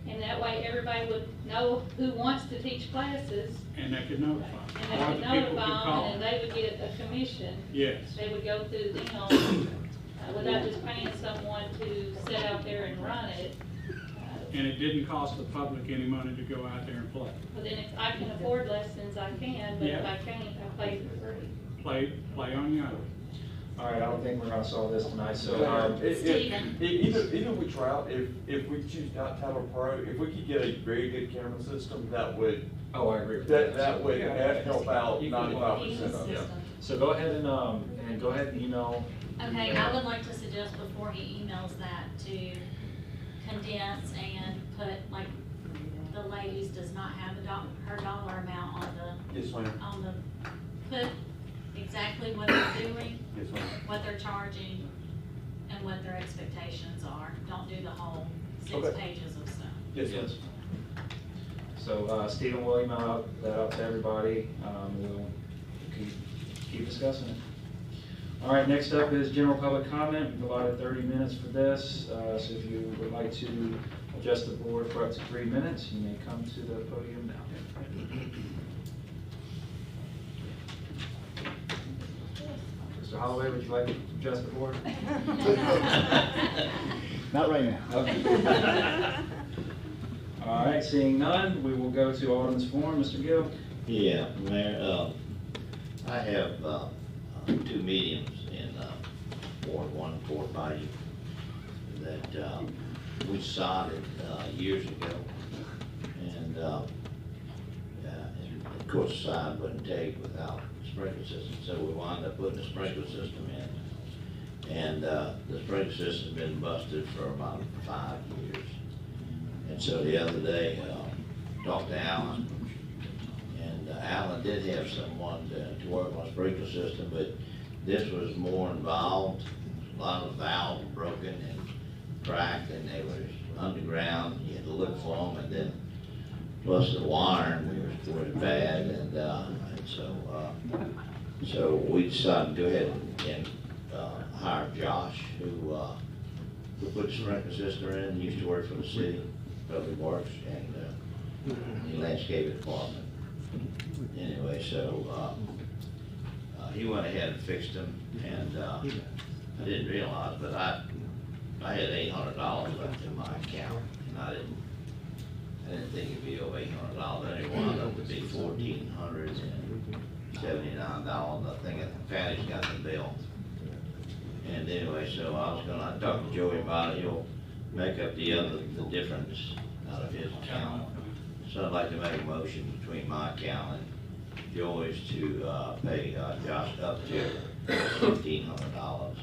and that way everybody would know who wants to teach classes, And they could notify. and they Or could the people notify could them, call. and they would get a commission. Yes. They would go through them, without just paying someone to sit out there and run it. And it didn't cost the public any money to go out there and play. But then if I can afford lessons, I can, but if Yeah. I can't, I pay for free. Play on your own. All right, I don't think we're gonna solve this tonight, so, Stephen. Even if we try out, if we choose not to have a pro, if we could get a very good camera system, that would. Oh, I agree with That would help out You can 95% of it. So go ahead and go ahead and email. Okay, I would like to suggest before he emails that to condense and put, like, the ladies does not have her dollar amount on the. Yes, ma'am. On the, put exactly what they're doing. Yes, ma'am. What they're charging, and what their expectations are. Don't do the whole 6 Okay. pages of stuff. Yes, ma'am. So, Stephen will email that out to everybody, we'll keep discussing it. All right, next up is general public comment. We've allotted 30 minutes for this, so if you would like to adjust the board for up to 3 minutes, you may come to the podium now. Mr. Holloway, would you like to adjust the board? Not right now. Okay. All right, seeing none, we will go to Alderman's forum. Mr. Gill? Yeah, Mayor, I have, 2 mediums in, Ward 1 and Ward 5 that, we sodded, years ago. And of course, the sod wouldn't take without the sprinkler system, so we wound up putting a sprinkler system in. And, the sprinkler system's been busted for about 5 years. And so the other day, talked to Alan, and Alan did have someone to work on a sprinkler system, but this was more involved. A lot of valves were broken and cracked, and they were underground. You had to look for them, and then plus the wiring was bad, and so we decided to go ahead and hire Josh, who put the sprinkler system in. He used to work for the city Public Works and the landscaping department. Anyway, so he went ahead and fixed them, and I didn't realize, but I had $800 left in my account, and I didn't think it'd be over $800. Then it wound up to be $1,479. I think Patty's got the bill. And anyway, so I talked to Joey about it. He'll make up the difference out of his account. So I'd like to make a motion between my account and Joey's to pay Josh up to $1,500.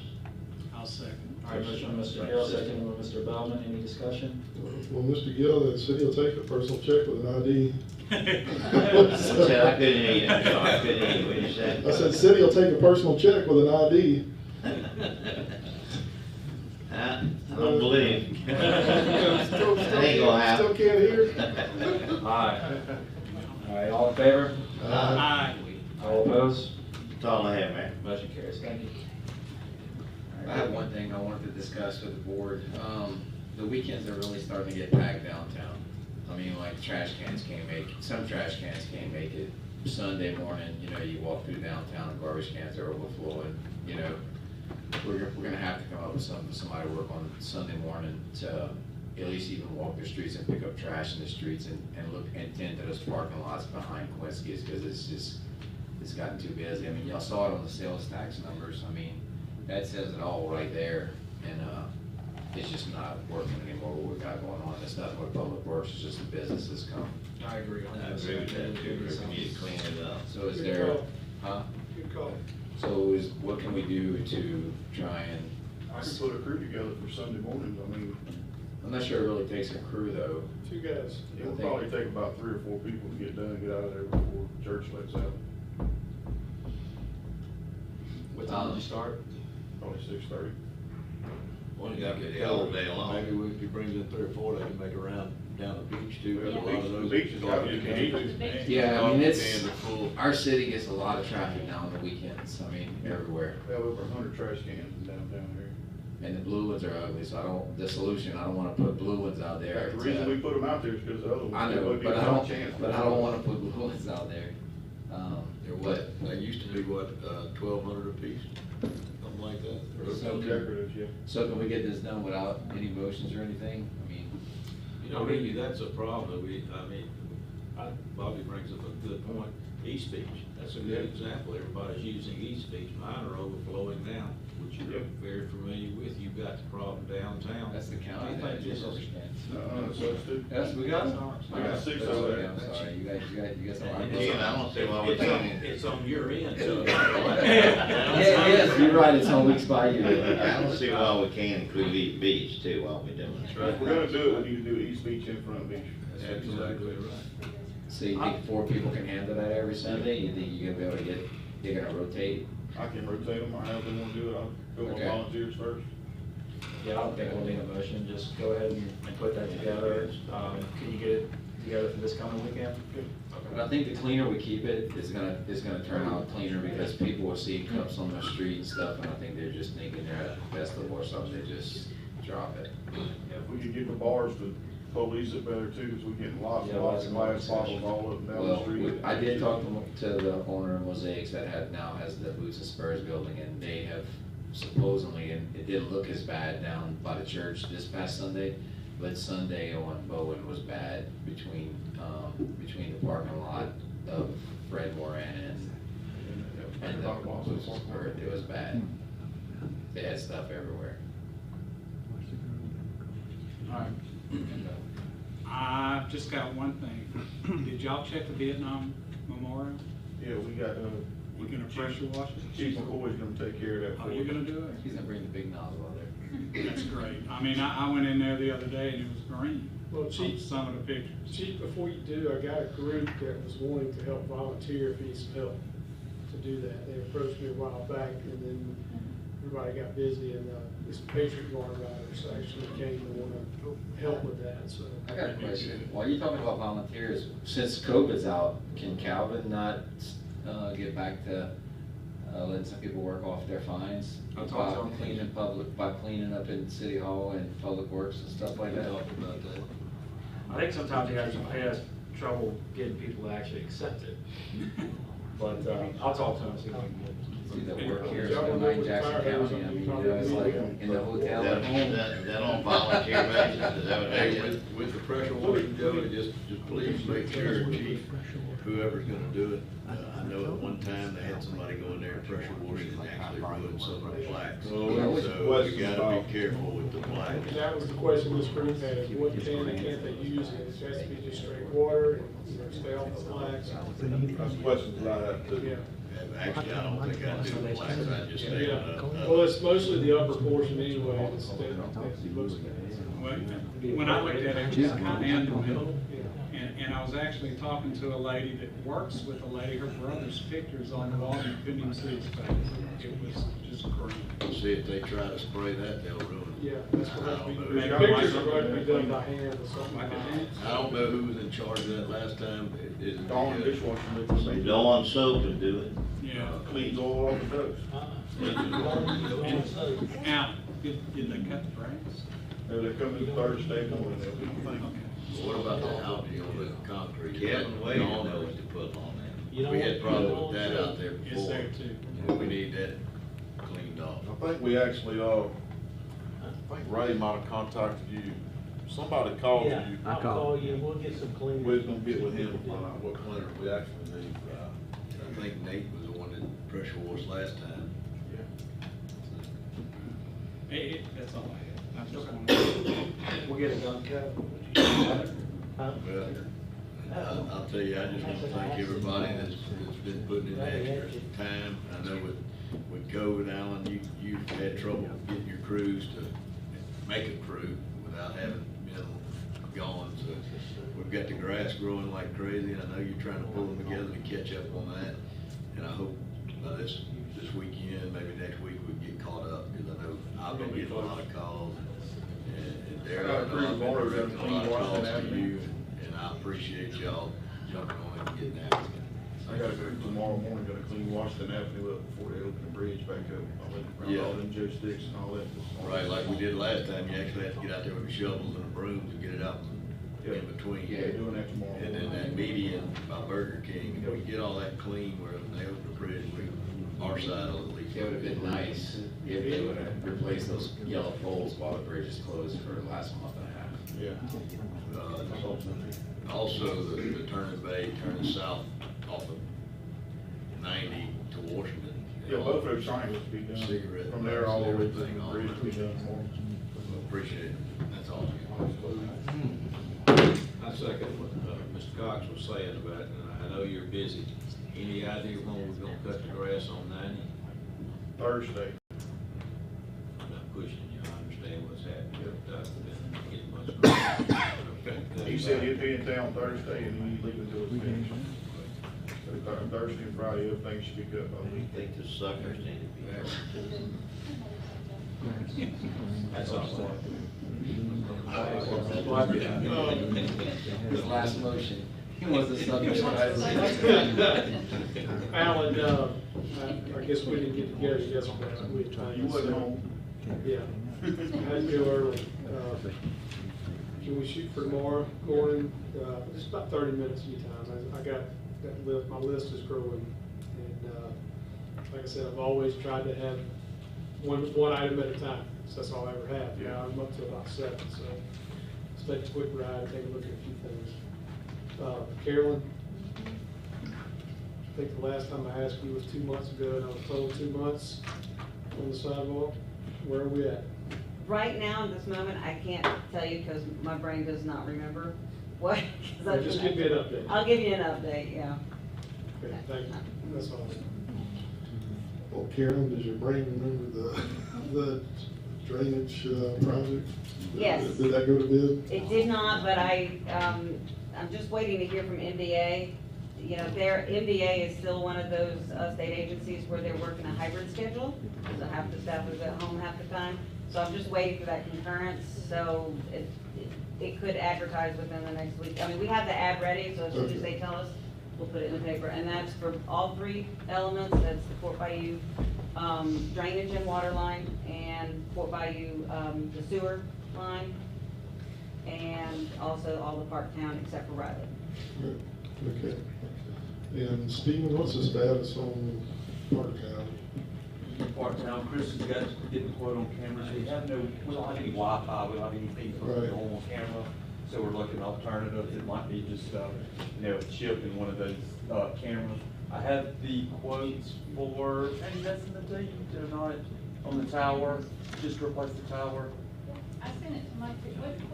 I'll second. All right, motion by Mr. Gill, second by Mr. Bellman. Any discussion? Well, Mr. Gill, the city will take a personal check with an ID. I said I couldn't hear you. I'm sorry, I couldn't hear you. What did you say? I said, city will take a personal check with an ID. I don't believe. Still That ain't gonna happen. can't hear? Aye. All right, all in favor? Aye. All opposed? That's all I have, man. Motion carries. Thank you. I have one thing I wanted to discuss with the board. The weekends are really starting to get packed downtown. I mean, like trash cans can't make, some trash cans can't make it. Sunday morning, you know, you walk through downtown and garbage cans are overflowing, you know. We're gonna have to come up with somebody to work on Sunday morning to at least even walk the streets and pick up trash in the streets and look and tend to those parking lots behind Quincy's, because it's gotten too busy. I mean, y'all saw it on the sales tax numbers. I mean, that says it all right there, and it's just not working anymore what we got going on. It's nothing with Public Works, it's just the businesses come. I agree. I agree with that too. We need to clean it up. So is there, huh? Good call. So what can we do to try and? I can put a crew together for Sunday mornings. I mean, I'm not sure it really takes a crew though. 2 guys. it will probably take about 3 or 4 people to get done, get out of there before church lets out. What time did you start? Probably 6:30. Well, you got the all day long. Maybe if he brings in 3 or 4, they can make a round down the beach too. Yeah, A lot of those- the beach has got to be. Yeah, I mean, it's, And the pool. our city gets a lot of traffic now on the weekends, I mean, everywhere. We have over 100 trash cans in downtown here. And the blue ones are ugly, so I don't, the solution, I don't wanna put blue ones out there. The reason we put them out there is because the other ones. I there know, would be but I no don't, chance. but I don't wanna put blue ones out there. They're what, they used to be what, 1,200 apiece, something like that? Or So something. Decorative, yeah. So can we get this done without any motions or anything? I mean, You know, maybe that's a problem, that Bobby brings up a good point, East Beach, that's a good example, everybody's using East Beach, mine are overflowing now, which you're very familiar with, you've got the problem downtown. that's the county I that think this is. Substitute. Yes, we got some. We got 6 That's over okay, there. I'm sorry, you guys some. Again, I don't see why we can't. It's on your end, so. Yes, you're right, it's on weeks by you. I don't see why we can't include East Beach too while we're doing it. If we're gonna do it, we need to do East Beach and Front Beach. That's exactly right. So you think 4 people can handle that every Sunday? You think you're gonna be able to get, you're gonna rotate? I can rotate them, or however they wanna do it, I'll go with Okay. volunteers first. Yeah, I don't think we'll need a motion, just go ahead and put that together. Can you get it together for this coming weekend? But I think the cleaner we keep it, it's gonna turn out cleaner because people will see cups on the street and stuff, and I think they're just thinking they're at a festival or something, they just drop it. If we could get the bars to police it better too, because we're getting lots Yeah, and lots of lots glass of bottles all up and down the Well, street. I did talk to the owner of Mosaics that now has the Boots and Spurs building, and they have supposedly, and it didn't look as bad down by the church this past Sunday, but Sunday on Bowen was bad between the parking lot of Fred Moran and the Boots and Spurs. It was bad. They had stuff everywhere. All right. I've just got one thing. Did y'all check the Vietnam Memorial? Yeah, we got, You gonna pressure wash it? Chief McCoy's gonna take care of that for Oh, us. you're gonna do it? He's gonna bring the big nozzle out there. That's great. I mean, I went in there the other day and it was green. Well, on Chief, some of the pictures. Chief, before you do, I got a group that was wanting to help volunteer if needs some help to do that. They approached me a while back and then everybody got busy and this Patriot Guard riders actually came to want to help with that, so. I got a question. While you're talking about volunteers, since COVID's out, can Calvin not get back to letting some people work off their fines? I'll talk to him. By cleaning up in City Hall and Public Works and stuff like that? I think sometimes he has trouble getting people to actually accept it. But I'll talk to him, see if we can get. See, the work here is gonna make Jackson County, I mean, you know, it's like in the hotel at home. That on volunteer basis, is that what they Hey, do? with the pressure washing, Joey, just please make sure, Chief, whoever's gonna do it, I know at one time they had somebody go in there and pressure wash and actually ruin some of the plaques. So we gotta be careful with the plaques. That was the question this group had, what can and can't they use? And it has to be just straight water, you know, stay off the flags. That's questions I have to. Yeah. Actually, I don't think I do the plaques, I just stay on the. Well, it's mostly the upper portion anyway, it's, When I looked at it, it was kind of in the middle. And I was actually talking to a lady that works with a lady, her brother's pictures on the wall, and you couldn't even see his face. It was just green. See, if they try to spray that, they'll ruin it. Yeah, that's what I don't know. the pictures are going to be done by hand or something like that. I don't know who was in charge of that last time. Is it Dawn dishwasher. Dawn soap would do it. Yeah. Cleans all off the toes. Now, did they cut the grass? No, they come in Thursday morning, they'll do the thing. What about the algae on the concrete? Kevin Wade Dawn knows to put on that. We had problems with that out there It's before. there too. We need that cleaned off. I think we actually, I think Ray might have contacted you. Somebody called you. I'll call you, and we'll get some cleaners. We're gonna get with him, find out what cleaner we actually need. I think Nate was the one that pressure washed last time. That's all I had. I just wanted We'll get it done, Kevin. Well, I'll tell you, I just want to thank everybody that's been putting in extra time. I know with COVID, Alan, you've had trouble getting your crews to make a crew without having, gone. So we've got the grass growing like crazy, and I know you're trying to pull them together to catch up on that. And I hope by this this weekend, maybe next week, we can get caught up, because I know I've been getting a lot of calls. And Darryl, I know I've been directing a lot of calls to you, and I appreciate y'all jumping on and getting after it. I gotta go tomorrow morning, gotta clean Washington Avenue up before they open the bridge back up. I went around all them Joe sticks and all that. Right, like we did last time, you actually have to get out there with the shovels and the brooms and get it out in between. Yeah, doing that tomorrow. And then that median by Burger King, if we get all that clean where they open the bridge, our side will at least. It would have been nice if they would have replaced those yellow poles while the bridge is closed for the last month and a half. Yeah. Also, the turning bay, turning south off of 90 to Washington. Yeah, both those triangles to be done. Cigarette. From there all the way to the everything, all bridge to be done tomorrow. Appreciate it. That's all. I second what Mr. Cox was saying about it, and I know you're busy. Any idea when we're gonna cut the grass on 90? Thursday. I'm not pushing you, I understand what's happening, but been getting much grass. Okay. He said he'd be in town Thursday and he'd leave until it's finished. So Thursday and Friday, everything should be good by the week. I think the suckers need to be there. That's all. His last motion, he was the subject. Alan, I guess we didn't get together yesterday. You wasn't home. Yeah, I had to go early. Can we shoot for tomorrow morning? Just about 30 minutes of your time. I got that list, my list is growing. And like I said, I've always tried to have one item at a time. So that's all I ever have. Now I'm up to about 7, so let's take a quick ride and take a look at a few things. Carolyn, I think the last time I asked you was 2 months ago, and I was told 2 months on the sidewalk. Where are we at? Right now, at this moment, I can't tell you because my brain does not remember what. Yeah, just give me an update. I'll give you an update, yeah. Okay, thank you. That's all. Well, Karen, does your brain remember the drainage project? Yes. Did that go to bid? It did not, but I'm just waiting to hear from MDA. You know, their MDA is still one of those state agencies where they're working a hybrid schedule. So half the staff is at home half the time. So I'm just waiting for that concurrence. So it could advertise within the next week. I mean, we have the ad ready, so as soon as they tell us, we'll put it in the paper. And that's for all 3 elements. That's the Fort Bayou drainage and water line, and Fort Bayou the sewer line, and also all the Parktown except for Riley. Right. Okay. And Stephen, what's the status on Parktown? Parktown, Chris has got to get the quote on cameras. We don't have any Wi-Fi, we don't have anything for the normal camera. So we're looking at alternatives. It might be just, a chip in one of those cameras. I have the quotes for, maybe that's in the team tonight, on the tower, just to replace the tower. I sent it to Mike.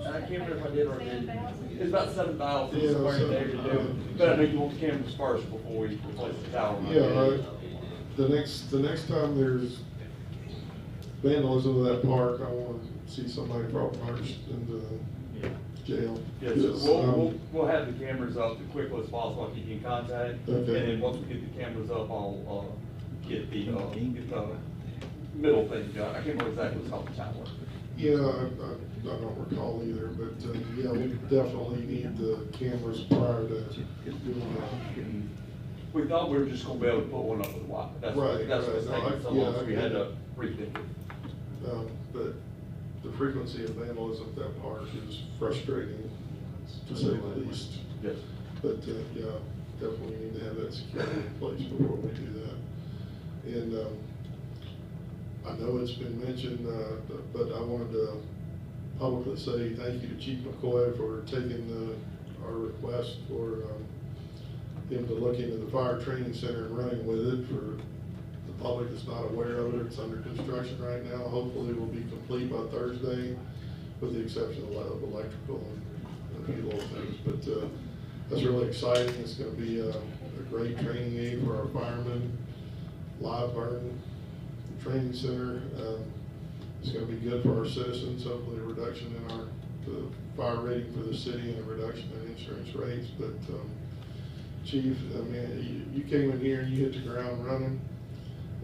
I can't remember if I did or didn't. 7,000? It's about 7,000, Yeah, somewhere in there to so, do. But I know you want the cameras first before we replace the tower. Yeah, right. The next time there's vandalism of that park, I want to see somebody brought marched into jail. Yeah, Yes, so we'll have the cameras up as quickly as possible, I'll keep you in contact. Okay. And then once we get the cameras up, I'll get the middle thing done. I can't remember exactly what's called the tower. Yeah, I don't recall either, but yeah, we definitely need the cameras prior to doing that. We thought we were just gonna be able to put one up with the Wi-Fi. That's Right, what's right. No, taking so yeah, long, so we I had get to rethink it. But the frequency of vandalism at that park is frustrating, to say the least. Yes. But yeah, definitely need to have that security in place before we do that. And I know it's been mentioned, but I wanted to publicly say thank you to Chief McCoy for taking our request for him to look into the fire training center and running with it. For the public that's not aware of it, it's under construction right now. Hopefully it will be complete by Thursday, with the exception of electrical and a few little things. But that's really exciting. It's going to be a great training aid for our firemen. Live burn training center. It's going to be good for our citizens. Hopefully a reduction in the fire rating for the city and a reduction in insurance rates. But Chief, I mean, you came in here and you hit the ground running.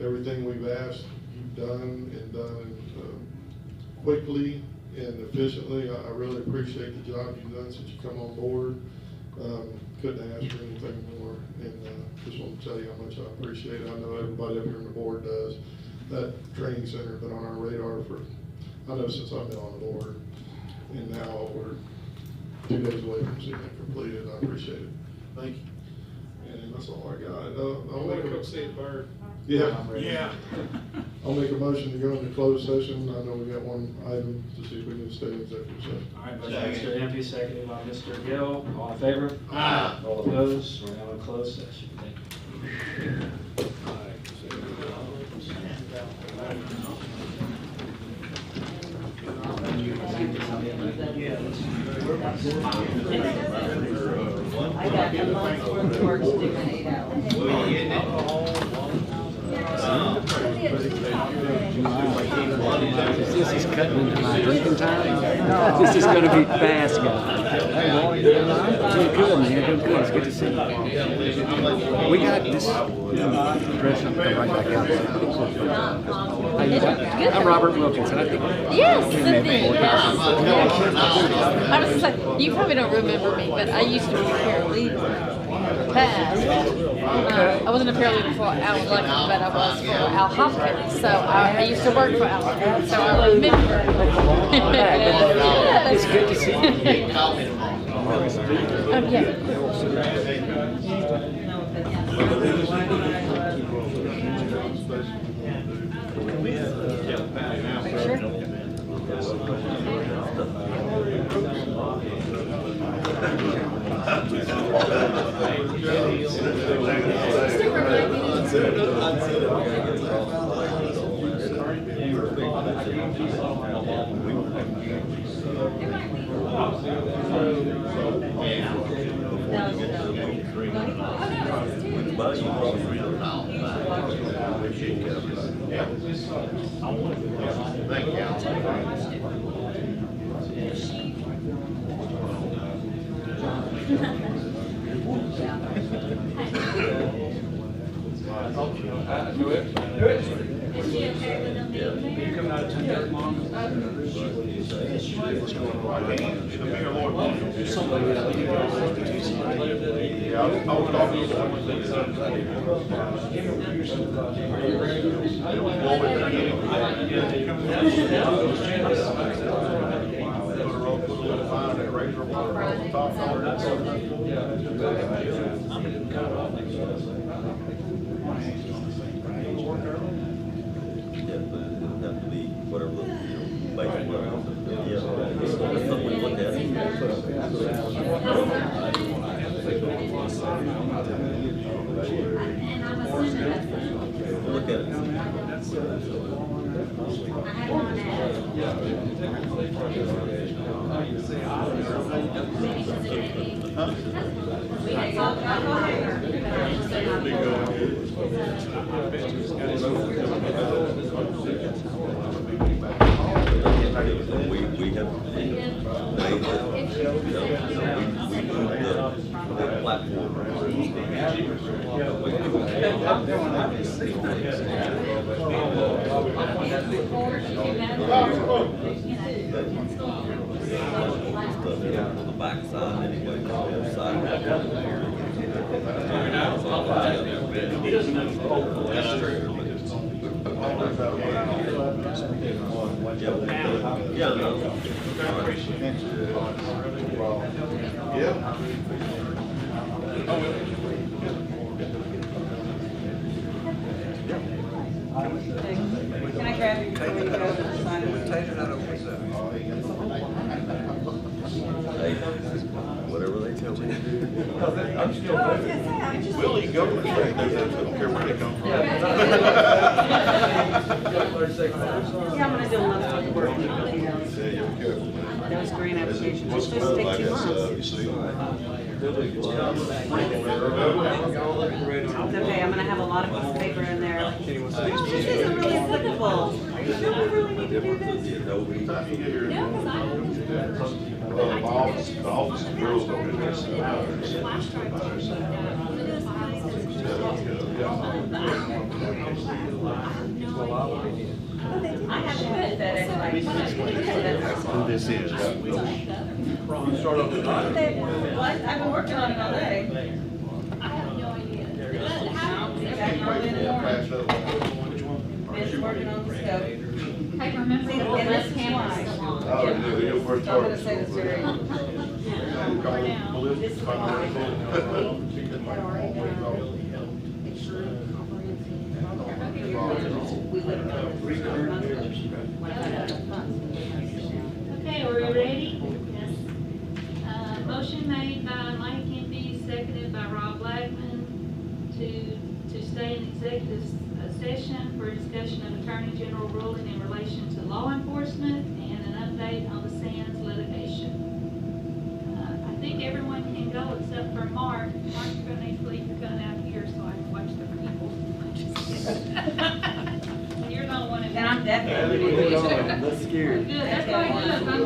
everything we've asked, you've done and done quickly and efficiently. I really appreciate the job you've done since you come on board. Couldn't ask for anything more, and just want to tell you how much I appreciate it. I know everybody up here on the board does. That training center has been on our radar for, I know since I've been on the board, and now we're 2 days away from seeing it completed. I appreciate it. Thank you. And that's all I got. I'll make Go a, see it burn. yeah. Yeah. I'll make a motion to go into closed session. I know we got one item to see if we can stay in executive session. All right, motion by Mr. Empey, seconded by Mr. Gill. All in favor? Aye. All opposed? We're now in closed session. Thank you. I got a month's worth of work to do in 8 hours. This is cutting into my drinking time. This is going to be fast, guys. Hey, boy, doing good, man. Doing good. It's good to see you. We got this. Dress up, come right back out. How you doing? I'm Robert Wilkinson. I think. Yes, Cynthia. I was just like, you probably don't remember me, but I used to be a paralegal. Past. I wasn't a paralegal for Al Lucky, but I was for Al Hopkins. So I used to work for Al Hopkins, so I remember. It's good to see you. Can I grab you before you go to sign it? Whatever they tell me to do. I'm still, we'll eat government check, I don't care where they come from. Yeah, I'm gonna do a month's worth of work. Those grant applications, it's supposed to take 2 months. It's okay, I'm gonna have a lot of pieces of paper in there. Oh, this isn't really applicable. Are you sure we really need to do this? No, because I don't. The office of girls don't do this. I have to admit that it's like. Who this is? Start off with Well, I've been working on it all day. I have no idea. Ben's working on the scope. Hey, remember, See, the and less this is cameras why. the longer. Oh, yeah, you're first So I'm gonna target. say this very. This is why. Had already done extreme comprehensive. We live Okay, are we ready? Yes. Motion made by Mike Kempy, seconded by Rob Blackman, to stay in executive session for discussion of Attorney General ruling in relation to law enforcement and an update on the Sands litigation. I think everyone can go except for Mark. Mark, you're gonna need to leave your gun out here so I can watch the people. You're not one of them. And I'm definitely. Good, that's why I do it. I'm